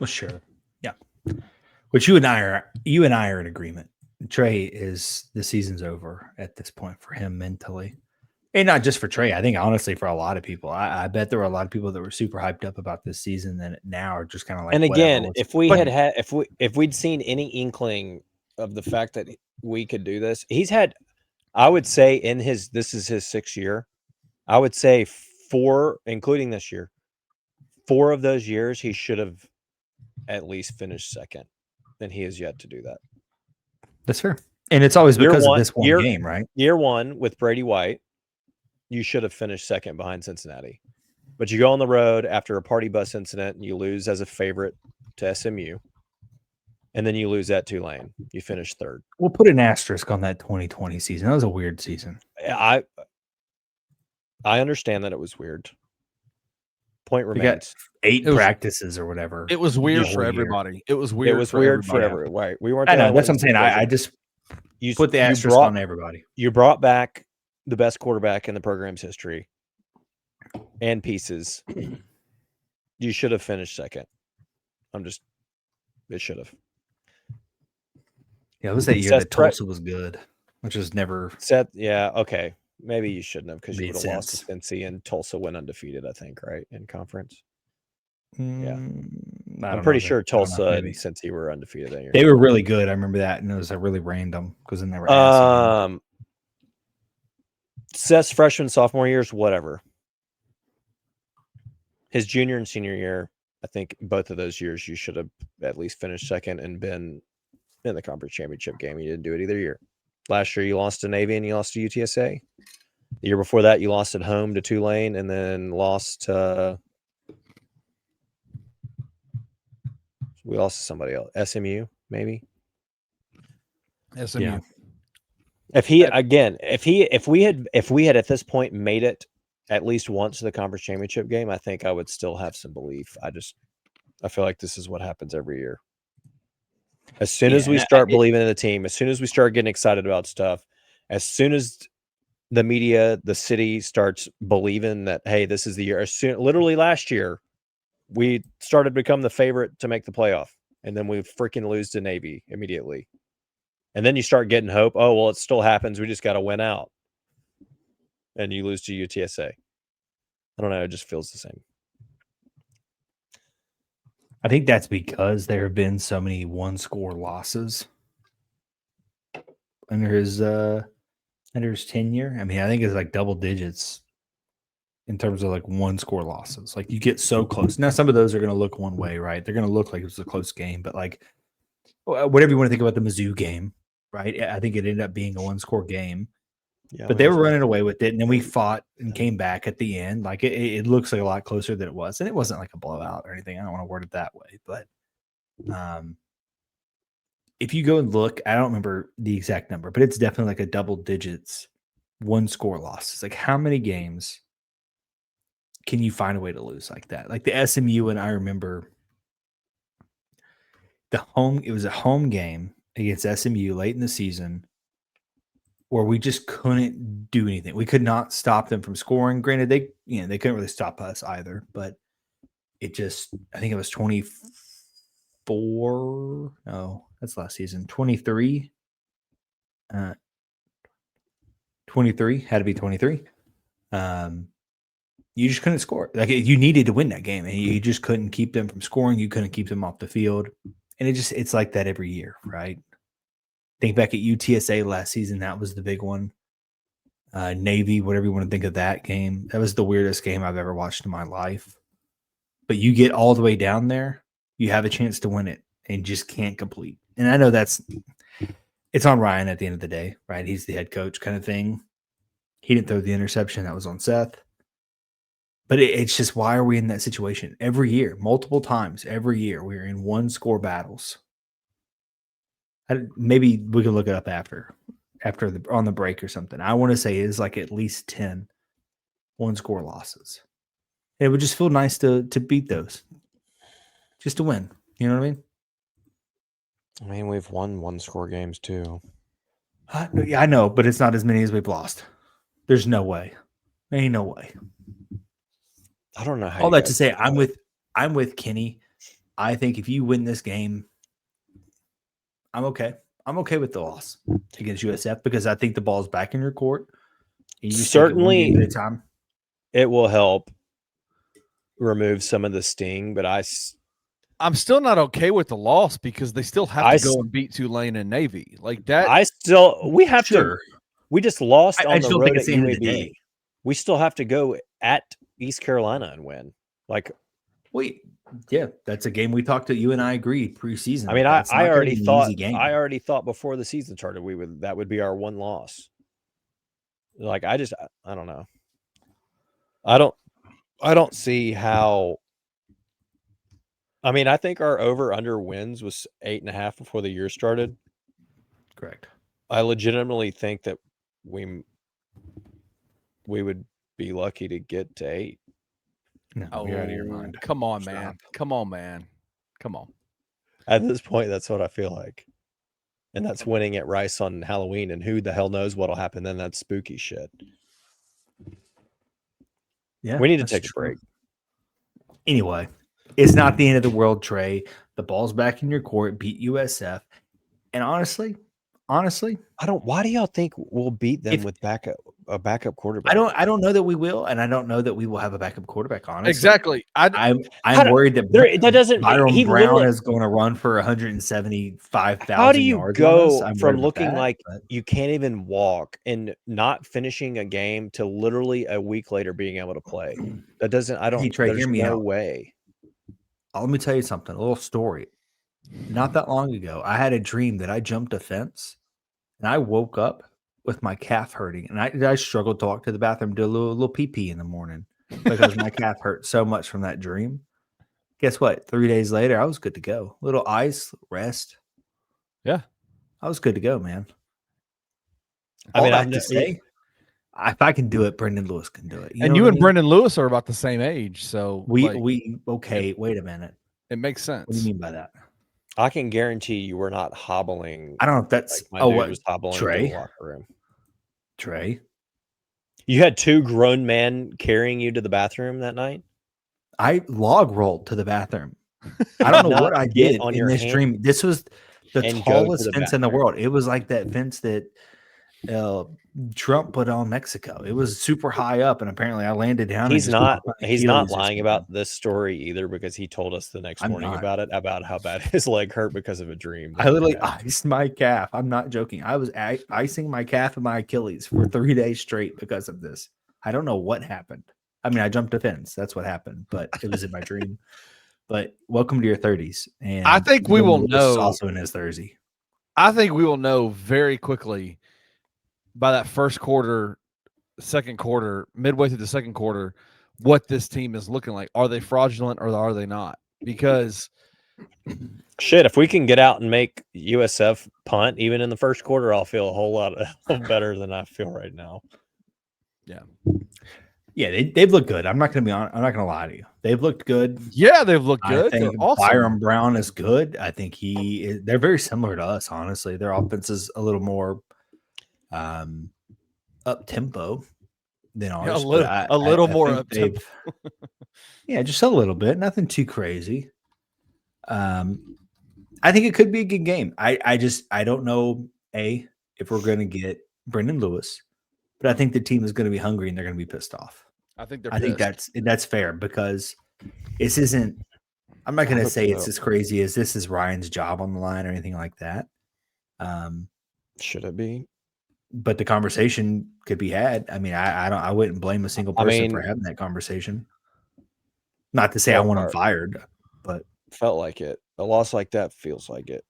Well, sure. Yeah. Which you and I are in agreement. Trey the season's over at this point for him mentally. And not just for Trey. I think honestly for a lot of people. I bet there were a lot of people that were super hyped up about this season that now are just kind of like. And again, if we'd seen any inkling of the fact that we could do this, he's had, I would say this is his 6th year. I would say 4, including this year, 4 of those years he should have at least finished second. And he has yet to do that. That's fair. And it's always because of this one game, right? Year 1 with Brady White, you should have finished second behind Cincinnati. But you go on the road after a party bus incident and you lose as a favorite to SMU. And then you lose at Tulane. You finish 3rd. We'll put an asterisk on that 2020 season. That was a weird season. I understand that it was weird. Point remains. 8 practices or whatever. It was weird for everybody. It was weird. It was weird for everybody. Right. We weren't. I know. That's what I'm saying. I just put the asterisk on everybody. You brought back the best quarterback in the program's history and pieces. You should have finished second. It should have. Yeah, it was that year that Tulsa was good, which was never. Yeah, okay. Maybe you shouldn't have because you would have lost to Cincy and Tulsa went undefeated, I think, right, in conference? Yeah. I'm pretty sure Tulsa and Cincy were undefeated that year. They were really good. I remember that, and it was really random because then they were Seth's freshman, sophomore years, whatever. His junior and senior year, I think both of those years you should have at least finished second and been in the conference championship game. You didn't do it either year. Last year you lost to Navy and you lost to UTSA. The year before that you lost at home to Tulane and then lost to we lost to somebody else. SMU, maybe. SMU. Yeah. If we had at this point made it at least once to the conference championship game, I think I would still have some belief. I feel like this is what happens every year. As soon as we start believing in the team, as soon as we start getting excited about stuff, as soon as the media, the city starts believing that, hey, this is the year. Literally last year, we started to become the favorite to make the playoff, and then we freaking lose to Navy immediately. And then you start getting hope. Oh, well, it still happens. We just got to win out. And you lose to UTSA. I don't know. It just feels the same. I think that's because there have been so many one-score losses under his tenure. I mean, I think it's like double digits in terms of like one-score losses. Like you get so close. Now, some of those are going to look one way, right? They're going to look like it was a close game, but like whatever you want to think about the Mizzou game, right? I think it ended up being a one-score game. Yeah, but they were running away with it, and then we fought and came back at the end. Like it looks like a lot closer than it was, and it wasn't like a blowout or anything. I don't want to word it that way, but if you go and look, I don't remember the exact number, but it's definitely like a double digits one-score loss. It's like how many games can you find a way to lose like that? Like the SMU, and I remember it was a home game against SMU late in the season, where we just couldn't do anything. We could not stop them from scoring. Granted, they couldn't really stop us either, but I think it was 24. No, that's last season. 23. 23 had to be 23. You just couldn't score. Like you needed to win that game, and you just couldn't keep them from scoring. You couldn't keep them off the field, and it's like that every year, right? Think back at UTSA last season. That was the big one. Navy, whatever you want to think of that game. That was the weirdest game I've ever watched in my life. But you get all the way down there, you have a chance to win it, and just can't complete. And I know it's on Ryan at the end of the day, right? He's the head coach kind of thing. He didn't throw the interception. That was on Seth. But it's just, why are we in that situation? Every year, multiple times, every year, we're in one-score battles. Maybe we can look it up after on the break or something. I want to say it's like at least 10 one-score losses. It would just feel nice to beat those, just to win. You know what I mean? I mean, we've won one-score games too. Yeah, I know, but it's not as many as we've lost. There's no way. Ain't no way. I don't know how. All that to say, I'm with Kenny. I think if you win this game, I'm okay. I'm okay with the loss against USF because I think the ball's back in your court. You Certainly, at a time. It will help remove some of the sting, but I'm still not okay with the loss because they still have to go and beat Tulane and Navy like that. We have to. We just lost on the road at UAB. We still have to go at East Carolina and win. Yeah, that's a game we talked to. You and I agreed preseason. I mean, I already thought before the season started that would be our one loss. I don't know. I don't see how. I mean, I think our over/under wins was 8.5 before the year started. Correct. I legitimately think that we would be lucky to get to 8. No, you're out of your mind. Come on, man. Come on. At this point, that's what I feel like. And that's winning at Rice on Halloween. And who the hell knows what'll happen then? That's spooky shit. Yeah. We need to take a break. Anyway, it's not the end of the world, Trey. The ball's back in your court. Beat USF. And honestly, why do y'all think we'll beat them with a backup quarterback? I don't know that we will, and I don't know that we will have a backup quarterback. Honestly, exactly. I'm worried that Byron Brown is going to run for 175,000 yards. How do you go from looking like you can't even walk and not finishing a game to literally a week later being able to play? That doesn't. I don't. Hey, Trey, there's no way. Let me tell you something. A little story. Not that long ago, I had a dream that I jumped a fence. And I woke up with my calf hurting, and I struggled to walk to the bathroom, do a little pee-pee in the morning because my calf hurt so much from that dream. Guess what? 3 days later, I was good to go. Little ice, rest. Yeah. I was good to go, man. I have to say, if I can do it, Brendan Lewis can do it. You and Brendan Lewis are about the same age, so okay. Wait a minute. It makes sense. What do you mean by that? I can guarantee you were not hobbling. I don't know if that's my dude was hobbling Trey? to the locker room. Trey, you had 2 grown men carrying you to the bathroom that night. I log rolled to the bathroom. I don't know what I did in this dream. This was the tallest fence in the world. It was like that fence that Trump put on Mexico. It was super high up, and apparently I landed down. He's not lying about this story either, because he told us the next morning about how bad his leg hurt because of a dream. I literally iced my calf. I'm not joking. I was icing my calf and my Achilles for 3 days straight because of this. I don't know what happened. I mean, I jumped a fence. That's what happened, but it was in my dream. But welcome to your 30s. And I think we will know. Also in his 30s. I think we will know very quickly by that first quarter, second quarter, midway through the second quarter, what this team is looking like. Are they fraudulent or are they not? Because shit, if we can get out and make USF punt even in the first quarter, I'll feel a whole lot better than I feel right now. Yeah, they've looked good. I'm not gonna lie to you. They've looked good. Yeah, they've looked good. I think awesome. Byron Brown is good. I think they're very similar to us, honestly. Their offense is a little more up tempo than ours. Yeah, a little more up tempo. Yeah, just a little bit. Nothing too crazy. I think it could be a good game. I don't know if we're gonna get Brendan Lewis. but I think the team is going to be hungry and they're going to be pissed off. I think that's fair because this isn't. I'm not going to say it's as crazy as this is Ryan's job on the line or anything like that. Should it be? But the conversation could be had. I mean, I wouldn't blame a single person for having that conversation. Not to say I want him fired, but felt like it. A loss like that feels like it.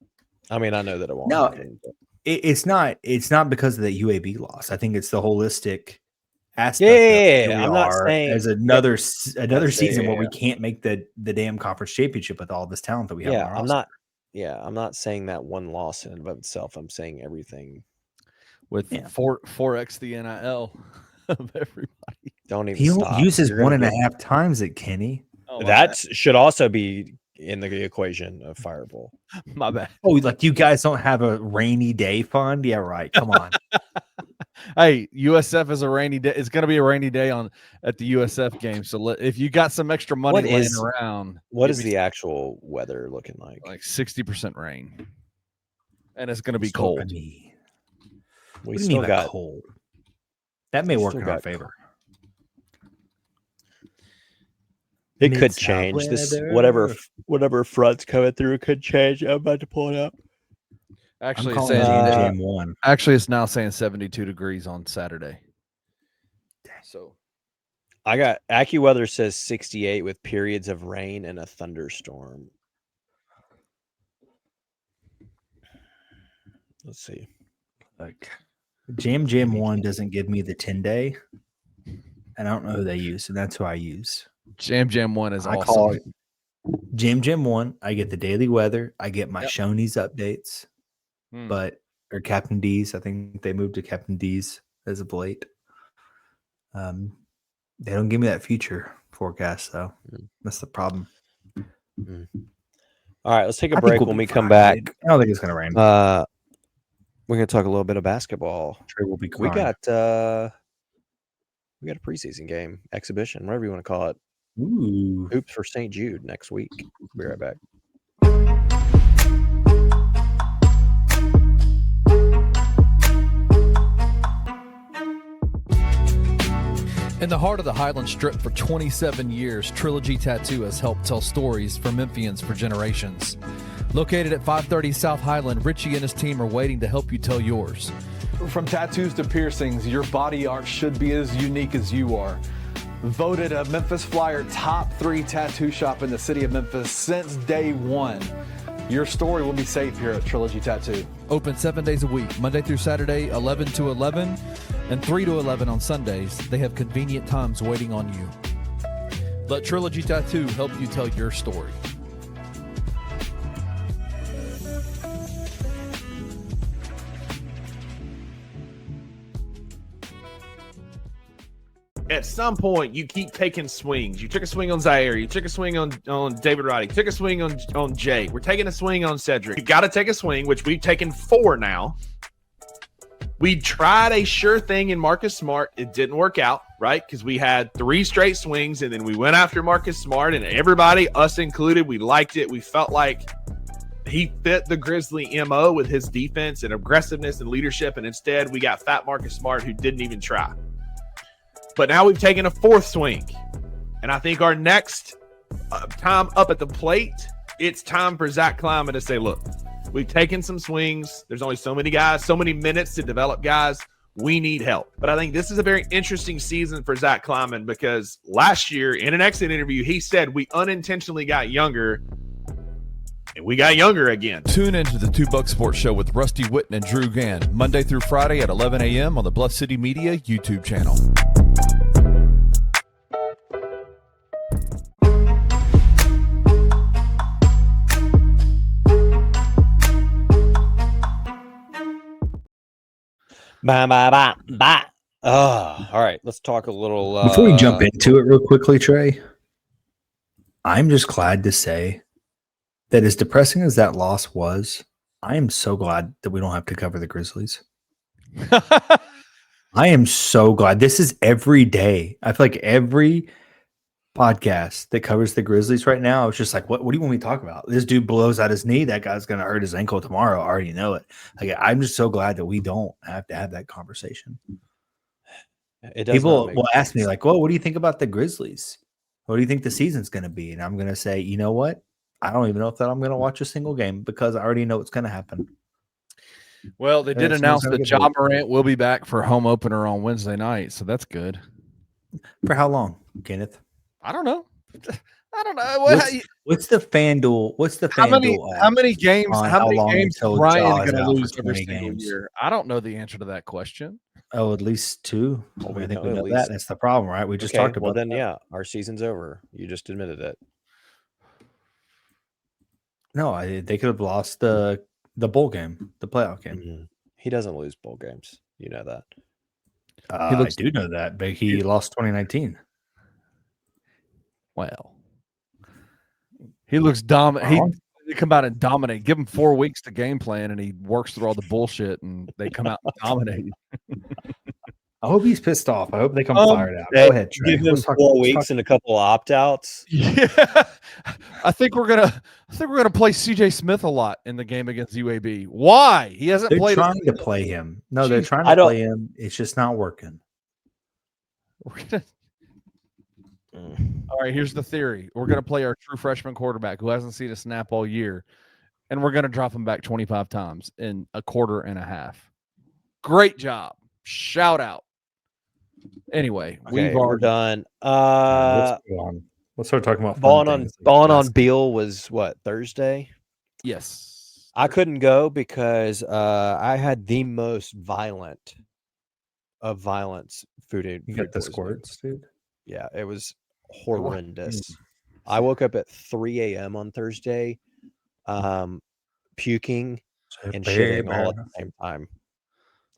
I mean, I know that it won't. No, happen, it's not. It's not because of the UAB loss. I think it's the holistic aspect. Yeah, I'm not saying as another season where we can't make the damn conference championship with all this talent that we have. I'm not saying that one loss in and of itself. I'm saying everything with 4x the NIL of everybody. Don't even. He stop. uses 1.5 times it, Kenny. Oh, that should also be in the equation of Fireball. My bad. Oh, like you guys don't have a rainy day fund? Yeah, right. Come on. Hey, USF is a rainy day. It's going to be a rainy day at the USF game. So if you got some extra money laying around, what is the actual weather looking like? Like 60% rain, and it's going to be cold. We still got cold. That may work in our favor. It could change. This whatever front's coming through could change. I'm about to pull it up. Actually, it's saying it's now saying 72 degrees on Saturday. So I got AccuWeather says 68 with periods of rain and a thunderstorm. Let's see. Like Jam 1 doesn't give me the 10-day. I don't know who they use, so that's who I use. Jam 1 is awesome. I call it Jam 1. I get the daily weather. I get my Shoney's updates. Or Captain D's. I think they moved to Captain D's as of late. They don't give me that future forecast, though. That's the problem. All right, let's take a break. When we come back, I don't think it's going to rain. We're going to talk a little bit of basketball. Trey will be we got a preseason game, exhibition, whatever you want to call it. Ooh. Hoops for St. Jude next week. We'll be right back. In the heart of the Highland Strip for 27 years, Trilogy Tattoo has helped tell stories for Memphians for generations. Located at 530 South Highland, Richie and his team are waiting to help you tell yours. From tattoos to piercings, your body art should be as unique as you are. Voted a Memphis Flyer top 3 tattoo shop in the city of Memphis since day one. Your story will be safe here at Trilogy Tattoo. Open 7 days a week, Monday through Saturday, 11 to 11, and 3 to 11 on Sundays. They have convenient times waiting on you. Let Trilogy Tattoo help you tell your story. At some point, you keep taking swings. You took a swing on Zaire. You took a swing on David Roddy. You took a swing on Jay. We're taking a swing on Cedric. You got to take a swing, which we've taken 4 now. We tried a sure thing in Marcus Smart. It didn't work out, right? Because we had 3 straight swings, and then we went after Marcus Smart, and everybody, us included, we liked it. We felt like he fit the Grizzly MO with his defense and aggressiveness and leadership, and instead we got fat Marcus Smart who didn't even try. But now we've taken a 4th swing. And I think our next time up at the plate, it's time for Zach Kleiman to say, look, we've taken some swings. There's only so many guys, so many minutes to develop guys. We need help. But I think this is a very interesting season for Zach Kleiman because last year in an exit interview, he said we unintentionally got younger. And we got younger again. Tune into the 2 Buck Sports Show with Rusty Witten and Drew Gann, Monday through Friday at 11 a.m. on the Bluff City Media YouTube channel. Bye. All right, let's talk a little. Before we jump into it real quickly, Trey, I'm just glad to say that as depressing as that loss was, I am so glad that we don't have to cover the Grizzlies. I am so glad. This is every day. I feel like every podcast that covers the Grizzlies right now, it's just like, what do you want me to talk about? This dude blows out his knee. That guy's going to hurt his ankle tomorrow. I already know it. Like, I'm just so glad that we don't have to have that conversation. People will ask me like, "Well, what do you think about the Grizzlies? What do you think the season's going to be?" And I'm going to say, you know what? I don't even know if I'm going to watch a single game because I already know what's going to happen. Well, they did announce that Ja Morant will be back for home opener on Wednesday night, so that's good. For how long, Kenneth? I don't know. What's the FanDuel? What's the FanDuel? How many games? How many games is Ryan going to lose every single year? I don't know the answer to that question. Oh, at least 2. Well, I think we know that. That's the problem, right? We just talked about. Well, then yeah, our season's over. You just admitted it. No, they could have lost the bowl game, the playoff game. Mm-hmm. He doesn't lose bowl games. You know that. I do know that, but he lost 2019. Well, he looks dominant. They come out and dominate. Give him 4 weeks to game plan, and he works through all the bullshit, and they come out and dominate. I hope he's pissed off. I hope they come fired out. Go ahead, Trey. Give him 4 weeks and a couple of opt-outs. Yeah, I think we're gonna play CJ Smith a lot in the game against UAB. Why? He hasn't played. They're trying to play him. No, they're trying to play him. It's just not working. All right, here's the theory. We're gonna play our true freshman quarterback who hasn't seen a snap all year, and we're gonna drop him back 25 times in a quarter and a half. Great job. Shout out. Anyway, we're done. Let's start talking about Ballin on Beale was what, Thursday? Yes. I couldn't go because I had the most violence food. You got the squirts, dude? Yeah, it was horrendous. I woke up at 3 a.m. on Thursday, puking and shitting all at the same time.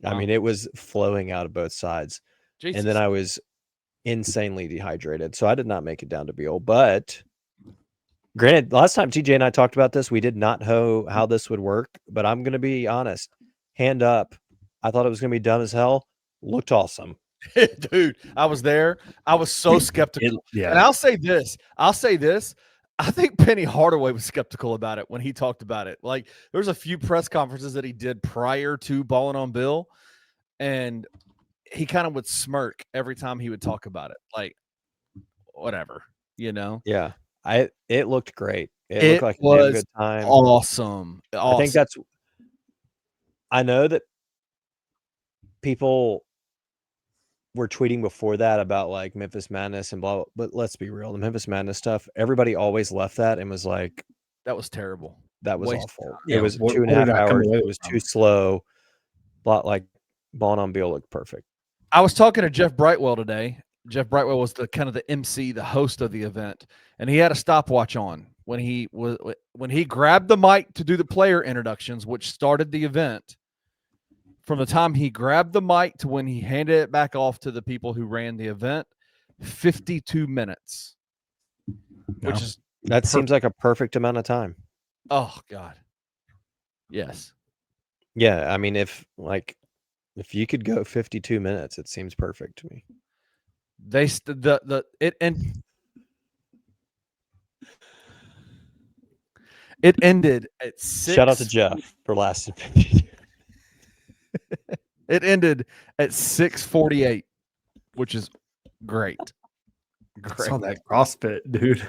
Wow. I mean, it was flowing out of both sides. Jesus. And then I was insanely dehydrated. So I did not make it down to Beale. But granted, last time TJ and I talked about this, we did not know how this would work. But I'm going to be honest. Hand up. I thought it was going to be dumb as hell. Looked awesome. Dude, I was there. I was so skeptical. And I'll say this. I think Penny Hardaway was skeptical about it when he talked about it. Like, there's a few press conferences that he did prior to Ballin on Beale, and he kind of would smirk every time he would talk about it. Like, whatever, you know? Yeah. It looked great. It looked like was a good time. Awesome. I think I know that people were tweeting before that about like Memphis Madness and blah, but let's be real. The Memphis Madness stuff, everybody always left that and was like, that was terrible. That was awful. Yeah, it was 2.5 hours. It was too slow. Like Ballin on Beale looked perfect. I was talking to Jeff Brightwell today. Jeff Brightwell was the kind of the MC, the host of the event, and he had a stopwatch on when he grabbed the mic to do the player introductions, which started the event. From the time he grabbed the mic to when he handed it back off to the people who ran the event, 52 minutes. Which is that seems like a perfect amount of time. Oh God. Yes. Yeah, I mean if you could go 52 minutes, it seems perfect to me. It ended at 6. Shout out to Jeff for lasting 52. It ended at 6:48, which is great. Great. Saw that CrossFit, dude.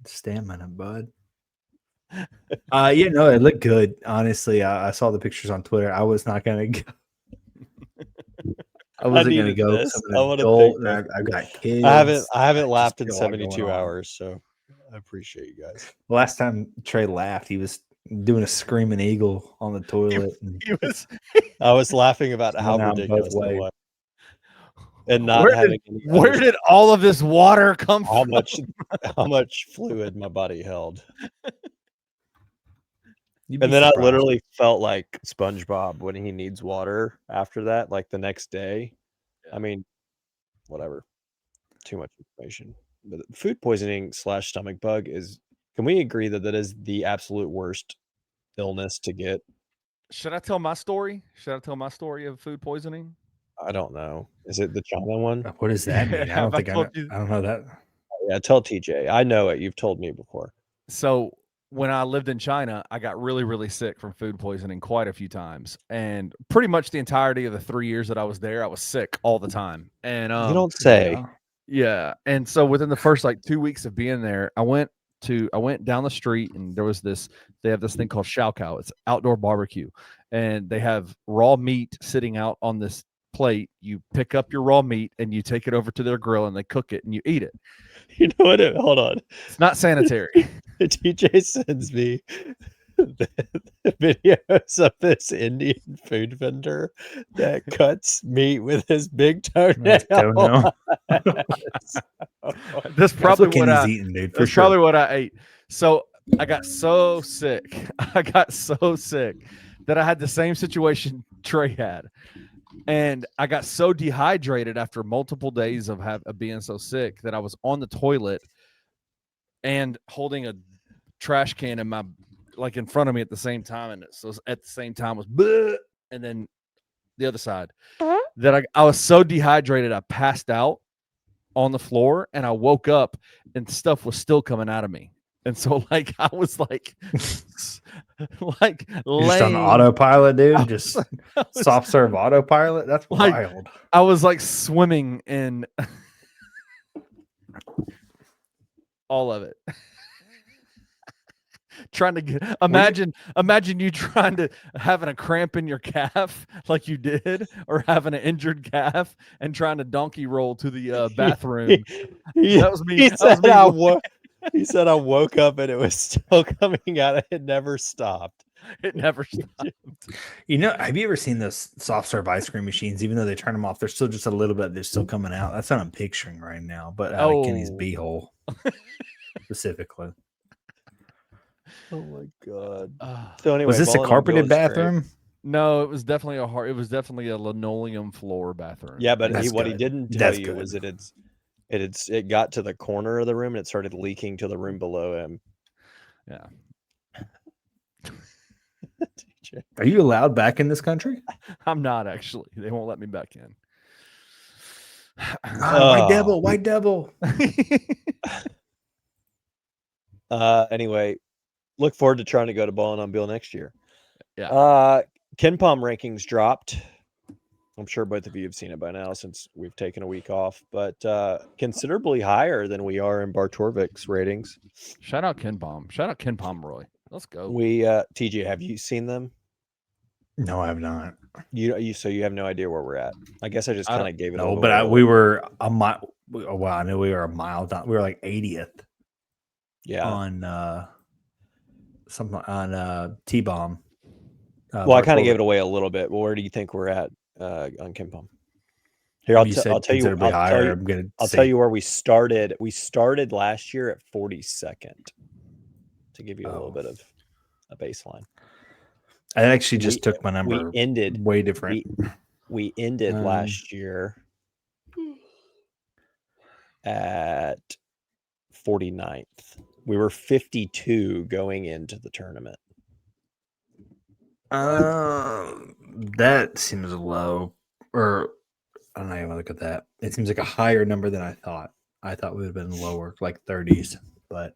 Stamina, bud. It looked good. Honestly, I saw the pictures on Twitter. I was not gonna go. I wasn't gonna go. I got kids. I haven't laughed in 72 hours, so I appreciate you guys. Last time Trey laughed, he was doing a screaming eagle on the toilet. I was laughing about how ridiculous it was. And not where did all of this water come from? How much fluid my body held. And then I literally felt like SpongeBob when he needs water after that, like the next day. I mean, whatever. Too much information. But food poisoning / stomach bug is, can we agree that is the absolute worst illness to get? Should I tell my story? Should I tell my story of food poisoning? I don't know. Is it the China one? What does that mean? I don't know that. Yeah, tell TJ. I know it. You've told me before. So when I lived in China, I got really, really sick from food poisoning quite a few times. And pretty much the entirety of the 3 years that I was there, I was sick all the time. And you don't say. Yeah. And so within the first like 2 weeks of being there, I went down the street and there was they have this thing called Shao Kao. It's outdoor barbecue. And they have raw meat sitting out on this plate. You pick up your raw meat and you take it over to their grill and they cook it and you eat it. You know what? Hold on. It's not sanitary. TJ sends me the videos of this Indian food vendor that cuts meat with his big toenail. That's probably what I eating, dude. That's sure. Probably what I ate. So I got so sick. That I had the same situation Trey had. And I got so dehydrated after multiple days of being so sick that I was on the toilet and holding a trash can in front of me at the same time. And so at the same time was, bleh, and then the other side that I was so dehydrated, I passed out on the floor and I woke up and stuff was still coming out of me. And so I was like just on autopilot, dude. Just soft serve autopilot. That's wild. I was like swimming in all of it. Trying to get imagine you trying to having a cramp in your calf like you did, or having an injured calf and trying to donkey roll to the bathroom. That was me. He said I woke up and it was still coming out. It never stopped. It never stopped. You know, have you ever seen those soft serve ice cream machines? Even though they turn them off, there's still just a little bit. They're still coming out. That's what I'm picturing right now. But out of Kenny's beehole specifically. Oh my god! So anyway, was this a carpeted bathroom? No, it was definitely a linoleum floor bathroom. Yeah, but what he didn't tell you was that it got to the corner of the room and it started leaking to the room below him. Yeah. Are you allowed back in this country? I'm not actually. They won't let me back in. White devil. Anyway, look forward to trying to go to Ballin on Beale next year. Yeah. KenPom rankings dropped. I'm sure both of you have seen it by now since we've taken a week off, but considerably higher than we are in Bartorvik's ratings. Shout out KenPom. Shout out KenPom Roy. Let's go. TJ, have you seen them? No, I have not. So you have no idea where we're at. I guess I just kind of gave it. No, but we were a mile. Well, I know we were a mile down. We were like 80th. Yeah. On T-Bomb. Well, I kind of gave it away a little bit. Well, where do you think we're at on KenPom? Here, I'll tell you. I'll tell you where we started. We started last year at 42nd. To give you a little bit of a baseline. I actually just took my number. We ended way different. We ended last year at 49th. We were 52 going into the tournament. That seems low. Or I don't know how to look at that. It seems like a higher number than I thought. I thought we would have been lower, like 30s. But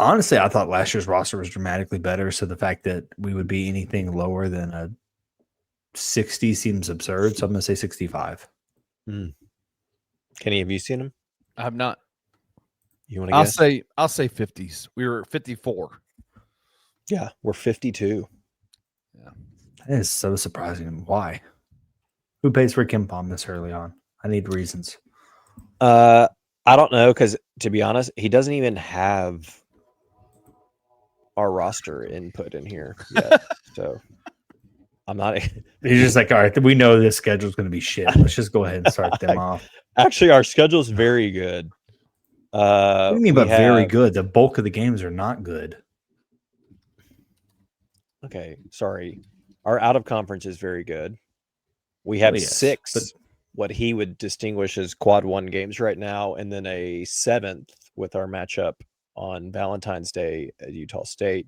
honestly, I thought last year's roster was dramatically better. So the fact that we would be anything lower than a 60 seems absurd. So I'm going to say 65. Kenny, have you seen him? I have not. You want to guess? I'll say 50s. We were 54. Yeah, we're 52. Yeah. That is so surprising. Why? Who pays for KenPom this early on? I need reasons. I don't know, because to be honest, he doesn't even have our roster input in here yet. So I'm not. He's just like, all right, we know this schedule is going to be shit. Let's just go ahead and start them off. Actually, our schedule is very good. What do you mean by very good? The bulk of the games are not good. Okay, sorry. Our out of conference is very good. We have 6, what he would distinguish as quad 1 games right now, and then a 7th with our matchup on Valentine's Day at Utah State.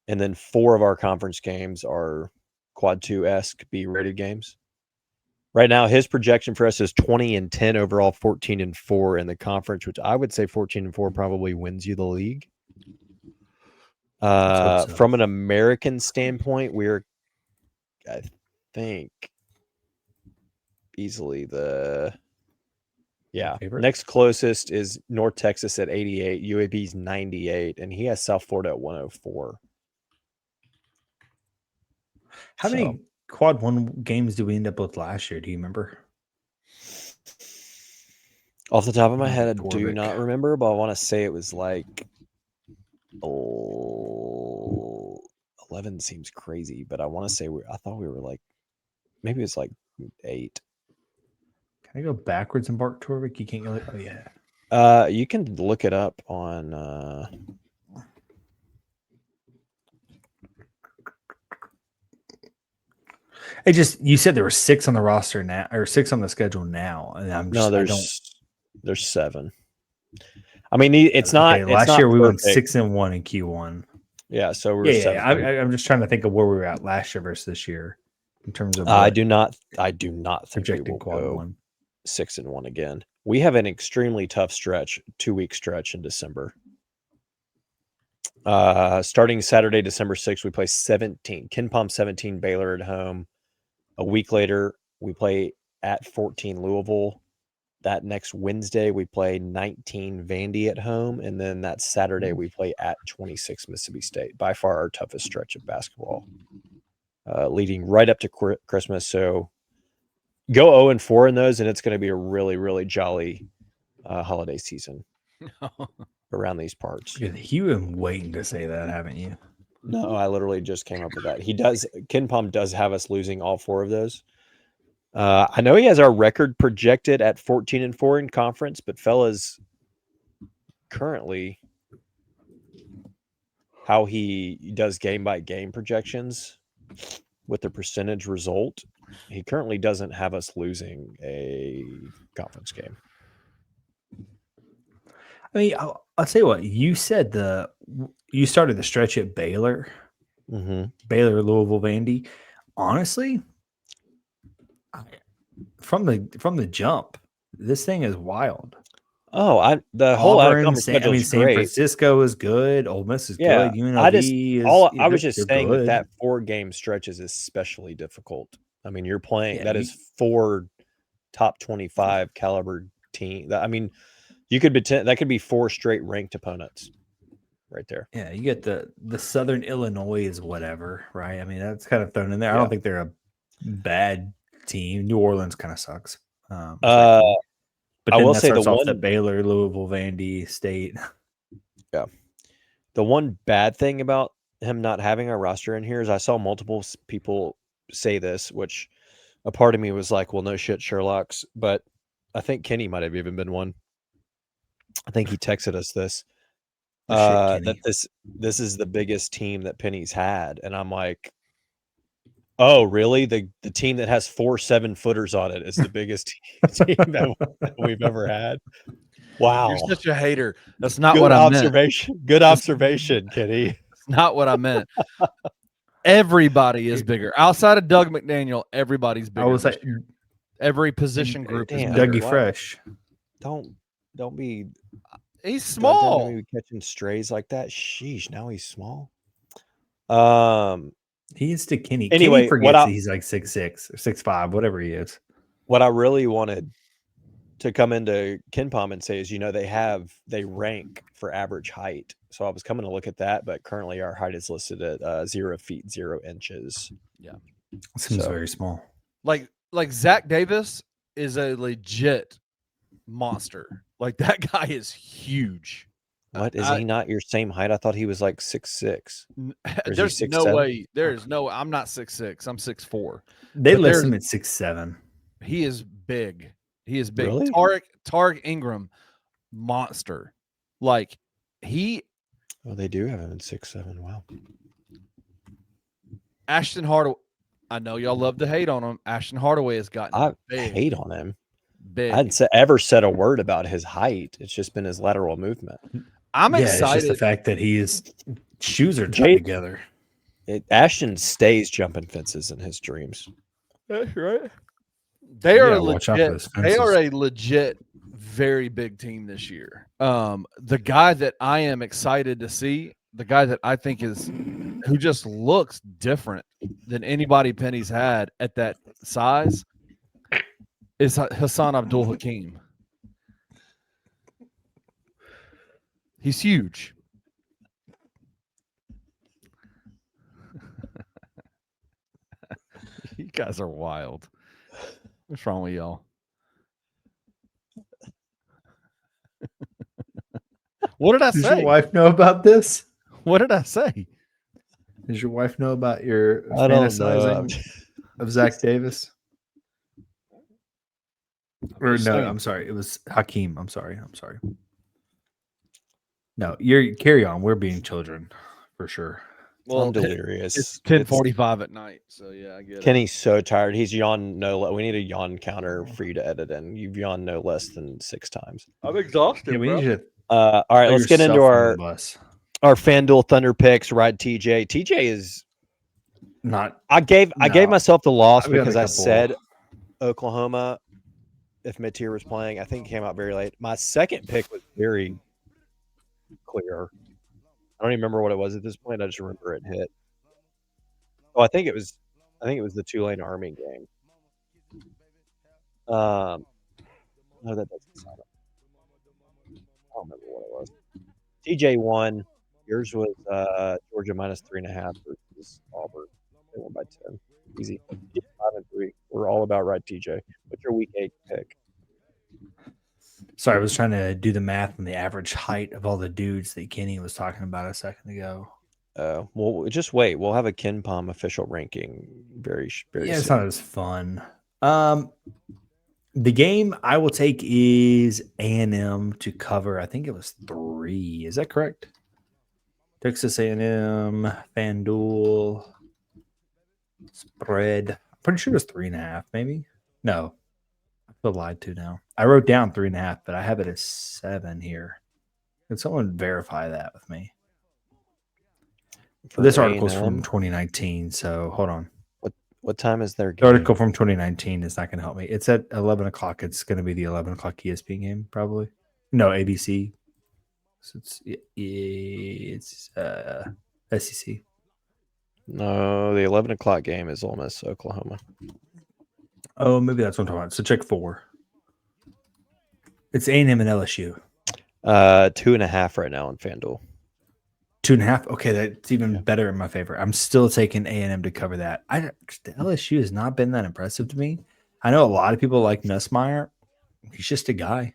And then 4 of our conference games are quad 2-esque B-rated games. Right now, his projection for us is 20-10 overall, 14-4 in the conference, which I would say 14-4 probably wins you the league. From an American standpoint, we're, I think, easily next closest is North Texas at 88, UAB's 98, and he has South Florida at 104. How many quad one games do we end up with last year? Do you remember? Off the top of my head, I do not remember, but I want to say it was like 11 seems crazy, but I want to say I thought we were like, maybe it's like 8. Can I go backwards in Bart Torvik? You can't go like, oh yeah. You can look it up on It just, you said there were 6 on the roster now, or 6 on the schedule now, and I'm just, there's 7. I mean, it's not. Okay, last year we went 6-1 in Q1. Yeah, so we're 7. I'm just trying to think of where we were at last year versus this year in terms of. I do not think projected we will quad go one 6-1 again. We have an extremely tough stretch, 2-week stretch in December. Starting Saturday, December 6th, we play KenPom 17 Baylor at home. A week later, we play at 14 Louisville. That next Wednesday, we play 19 Vandy at home. And then that Saturday, we play at 26 Mississippi State. By far our toughest stretch of basketball, leading right up to Christmas. So go 0-4 in those, and it's going to be a really, really jolly holiday season around these parts. You've been waiting to say that, haven't you? No, I literally just came up with that. KenPom does have us losing all 4 of those. I know he has our record projected at 14-4 in conference, but fellas, currently how he does game by game projections with the percentage result, he currently doesn't have us losing a conference game. I mean, I'll tell you what, you said you started the stretch at Baylor, Baylor, Louisville, Vandy. Honestly, from the jump, this thing is wild. Oh, the whole Auburn, San Francisco is good. Ole Miss is good. UNLV I was just saying that 4-game stretch is especially difficult. I mean, you're playing that is 4 top 25 caliber team. I mean, that could be 4 straight ranked opponents right there. Yeah, you get the Southern Illinois is whatever, right? I mean, that's kind of thrown in there. I don't think they're a bad team. New Orleans kind of sucks. But I will say the Baylor, Louisville, Vandy, State. Yeah. The one bad thing about him not having our roster in here is I saw multiple people say this, which a part of me was like, well, no shit, Sherlock's. But I think Kenny might have even been one. I think he texted us this. That this is the biggest team that Penny's had. And I'm like, oh, really? The team that has 4 7-footers on it is the biggest team that we've ever had. Wow. You're such a hater. That's not what I meant. Good observation, Kenny. That's not what I meant. Everybody is bigger. Outside of Doug McDaniel, everybody's bigger. I was like, every position group is Dougie Fresh. Don't be. He's small. Don't be catching strays like that. Sheesh. Now he's small. He is to Kenny. Anyway, Kenny forgets that he's like 6'6" or 6'5", whatever he is. What I really wanted to come into KenPom and say is, they rank for average height. So I was coming to look at that, but currently our height is listed at 0 feet 0 inches. Yeah, seems very small. Like Zach Davis is a legit monster. Like that guy is huge. What is he not your same height? I thought he was like 6'6". There's no way. There's no. I'm not 6'6". I'm 6'4". They list him at 6'7". He is big. He is big. Really? Tarek Ingram, monster. Like he. Oh, they do have him at 6'7". Wow. Ashton Hardaway. I know y'all love to hate on him. Ashton Hardaway has gotten big. Hate on him. Big. I hadn't ever said a word about his height. It's just been his lateral movement. I'm excited. It's just the fact that his shoes are tied together. Ashton stays jumping fences in his dreams. That's right. They are legit. They are a legit, very big team this year. The guy that I am excited to see, the guy that I think who just looks different than anybody Penny's had at that size, is Hassan Abdul Hakim. He's huge. You guys are wild. What's wrong with y'all? What did I say? Does your wife know about this? What did I say? Does your wife know about your fantasizing of Zach Davis? Or no, I'm sorry. It was Hakeem. I'm sorry. No, you're carry on. We're being children for sure. Well, I'm delirious. It's 10:45 at night, so yeah, I get Kenny's so tired. He's yawned we need a yawn counter for you to edit in. You've yawned no less than 6 times. I'm exhausted. Yeah, we need you to all right, let's get into our FanDuel Thunder picks. Ride TJ. TJ is not. I gave myself the loss because I said Oklahoma. If Matier was playing, I think it came out very late. My second pick was very clear. I don't even remember what it was at this point. I just remember it hit. Oh, I think it was the Tulane Army game. No, that doesn't sound. I don't remember what it was. TJ won. Yours was Georgia minus 3.5 versus Auburn. They won by 10. Easy. 5-3. We're all about right, TJ. What's your week 8 pick? Sorry, I was trying to do the math on the average height of all the dudes that Kenny was talking about a second ago. Well, just wait. We'll have a KenPom official ranking very soon. It's not as fun. The game I will take is A&M to cover. I think it was 3. Is that correct? Texas A&M, FanDuel, spread. I'm pretty sure it was 3.5, maybe. No, I feel lied to now. I wrote down 3.5, but I have it as 7 here. Can someone verify that with me? This article's from 2019, so hold on. What time is their game? The article from 2019 is not going to help me. It's at 11 o'clock. It's going to be the 11 o'clock ESPN game, probably. No, ABC. So it's SEC. No, the 11 o'clock game is Ole Miss, Oklahoma. Oh, maybe that's what I'm talking about. So check 4. It's A&M and LSU. 2.5 right now on FanDuel. 2.5. Okay, that's even better in my favor. I'm still taking A&M to cover that. The LSU has not been that impressive to me. I know a lot of people like Nussmeier. He's just a guy,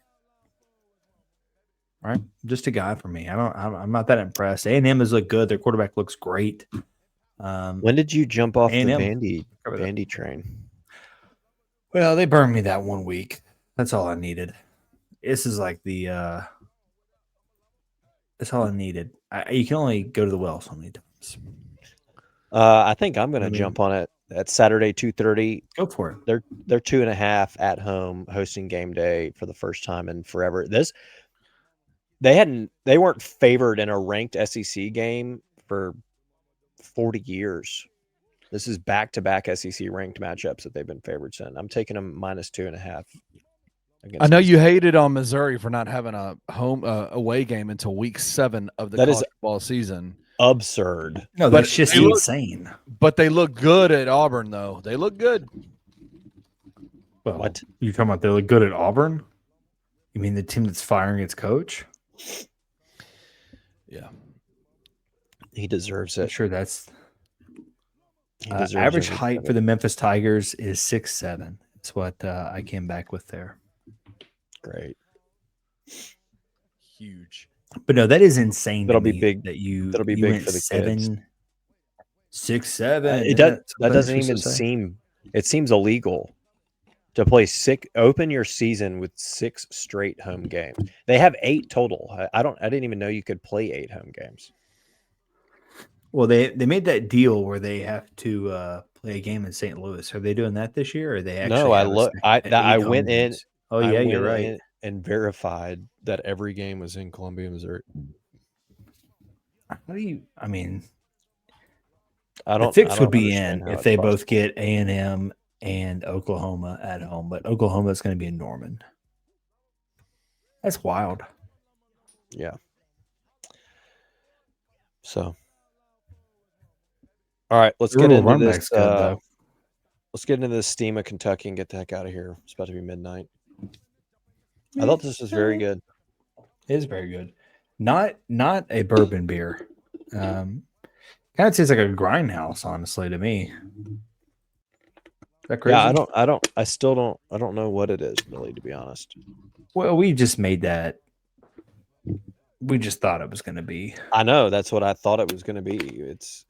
right? Just a guy for me. I'm not that impressed. A&M has looked good. Their quarterback looks great. When did you jump off the Vandy train? Well, they burned me that 1 week. That's all I needed. This is like the. That's all I needed. You can only go to the well so many times. I think I'm going to jump on it at Saturday 2:30. Go for it. They're 2.5 at home hosting game day for the first time in forever. They weren't favored in a ranked SEC game for 40 years. This is back-to-back SEC ranked matchups that they've been favorites in. I'm taking them minus 2.5. I know you hated on Missouri for not having a home away game until week 7 of the college football season. Absurd. No, that's just insane. But they look good at Auburn, though. They look good. Well, what? You talking about they look good at Auburn? You mean the team that's firing its coach? Yeah. He deserves it. I'm sure that's average height for the Memphis Tigers is 6'7". That's what I came back with there. Great. Huge. But no, that is insane. That'll be big. That'll be big for the 7, 6, 7. That doesn't even seem. It seems illegal to play open your season with 6 straight home games. They have 8 total. I didn't even know you could play 8 home games. Well, they made that deal where they have to play a game in St. Louis. Are they doing that this year? Or are they actually? No, I went in. Oh yeah, you're right. And verified that every game was in Columbia, Missouri. How do you? I mean, the fix would be in if they both get A&M and Oklahoma at home, but Oklahoma is going to be in Norman. That's wild. Yeah. So, all right, let's get into this. Let's get into this steam of Kentucky and get the heck out of here. It's about to be midnight. I thought this was very good. It is very good. Not a bourbon beer. Kind of tastes like a grindhouse, honestly, to me. Is that crazy? Yeah, I don't know what it is, really, to be honest. Well, we just made that. We just thought it was going to be. I know, that's what I thought it was going to be. It's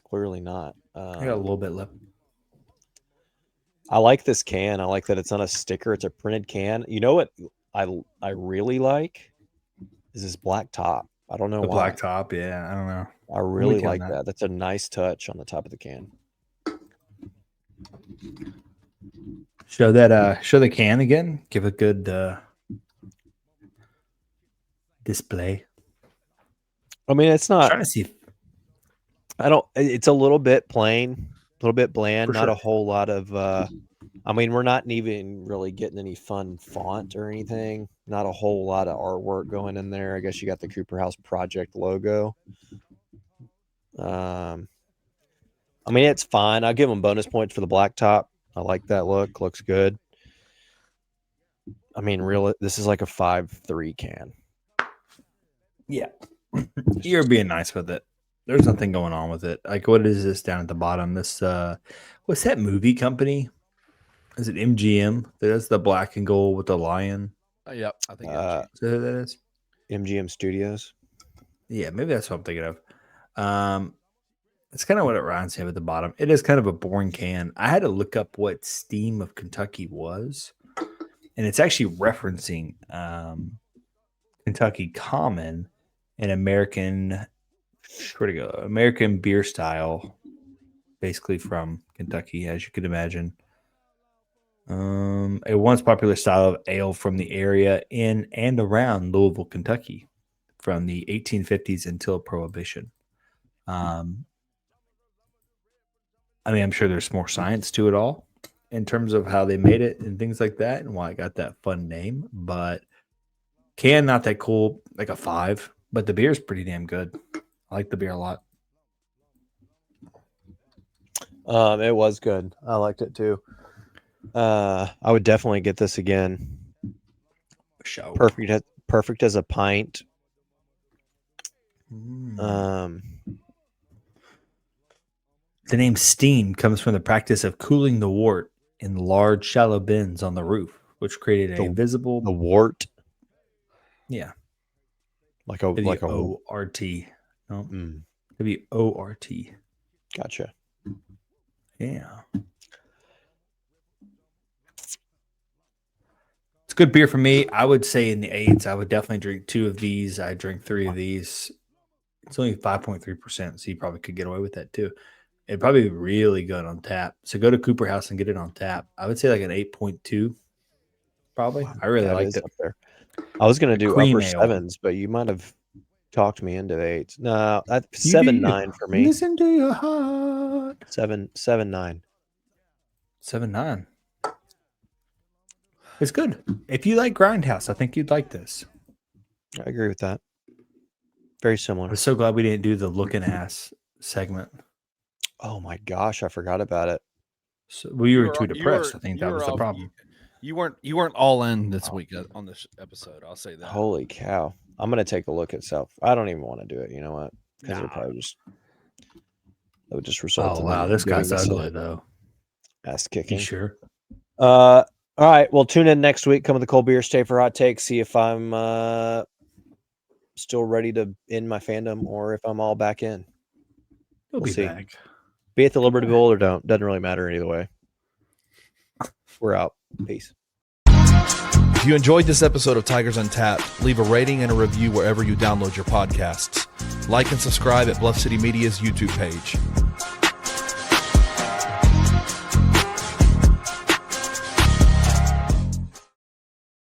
clearly not. I got a little bit left. I like this can. I like that it's on a sticker. It's a printed can. You know what I really like is this black top. I don't know why. Black top, yeah. I don't know. I really like that. That's a nice touch on the top of the can. Show the can again. Give a good display. I mean, it's not. I'm trying to see. It's a little bit plain, a little bit bland. For not sure. a whole lot of. I mean, we're not even really getting any fun font or anything. Not a whole lot of artwork going in there. I guess you got the Cooper House Project logo. I mean, it's fine. I'll give them bonus points for the black top. I like that look. Looks good. I mean, this is like a 5.3 can. Yeah. You're being nice with it. There's nothing going on with it. Like, what is this down at the bottom? This, what's that movie company? Is it MGM? That's the black and gold with the lion. Yep, I think is that who that is? MGM Studios. Yeah, maybe that's what I'm thinking of. It's kind of what it reminds me of at the bottom. It is kind of a boring can. I had to look up what Steam of Kentucky was, and it's actually referencing Kentucky Common, an American beer style, basically from Kentucky, as you could imagine. A once popular style of ale from the area in and around Louisville, Kentucky, from the 1850s until Prohibition. I mean, I'm sure there's more science to it all in terms of how they made it and things like that and why it got that fun name. But can not that cool, like a 5, but the beer is pretty damn good. I like the beer a lot. It was good. I liked it too. I would definitely get this again. Show. Perfect as a pint. The name steam comes from the practice of cooling the wort in large, shallow bins on the roof, which created a visible. The wort. Yeah, like a W-O-R-T. No, W-O-R-T. Gotcha. Yeah, it's good beer for me. I would say in the 8s, I would definitely drink 2 of these. I drink 3 of these. It's only 5.3%, so you probably could get away with that too. It'd probably be really good on tap. So go to Cooper House and get it on tap. I would say like an 8.2, probably. I really liked it. Up there. I was going to do Cream upper ale. 7s, but you might have talked me into the 8s. No, that's 7.9 for me. Listen to your heart. 7.9. 7.9. It's good. If you like Grindhouse, I think you'd like this. I agree with that. Very similar. I'm so glad we didn't do the looking ass segment. Oh my gosh, I forgot about it. So we were too depressed. I think that was the problem. You weren't all in this week on this episode. I'll say that. Holy cow! I'm gonna take a look at South. I don't even want to do it. You know what? Because it would just result. Oh wow, this guy's ugly though. Ass kicking. You sure? All right. Well, tune in next week. Come with the cold beer. Stay for hot takes. See if I'm still ready to end my fandom or if I'm all back in. We'll be back. Be at the Liberty Bowl or don't. Doesn't really matter either way. We're out. Peace. If you enjoyed this episode of Tigers Untapped, leave a rating and a review wherever you download your podcasts. Like and subscribe at Bluff City Media's YouTube page.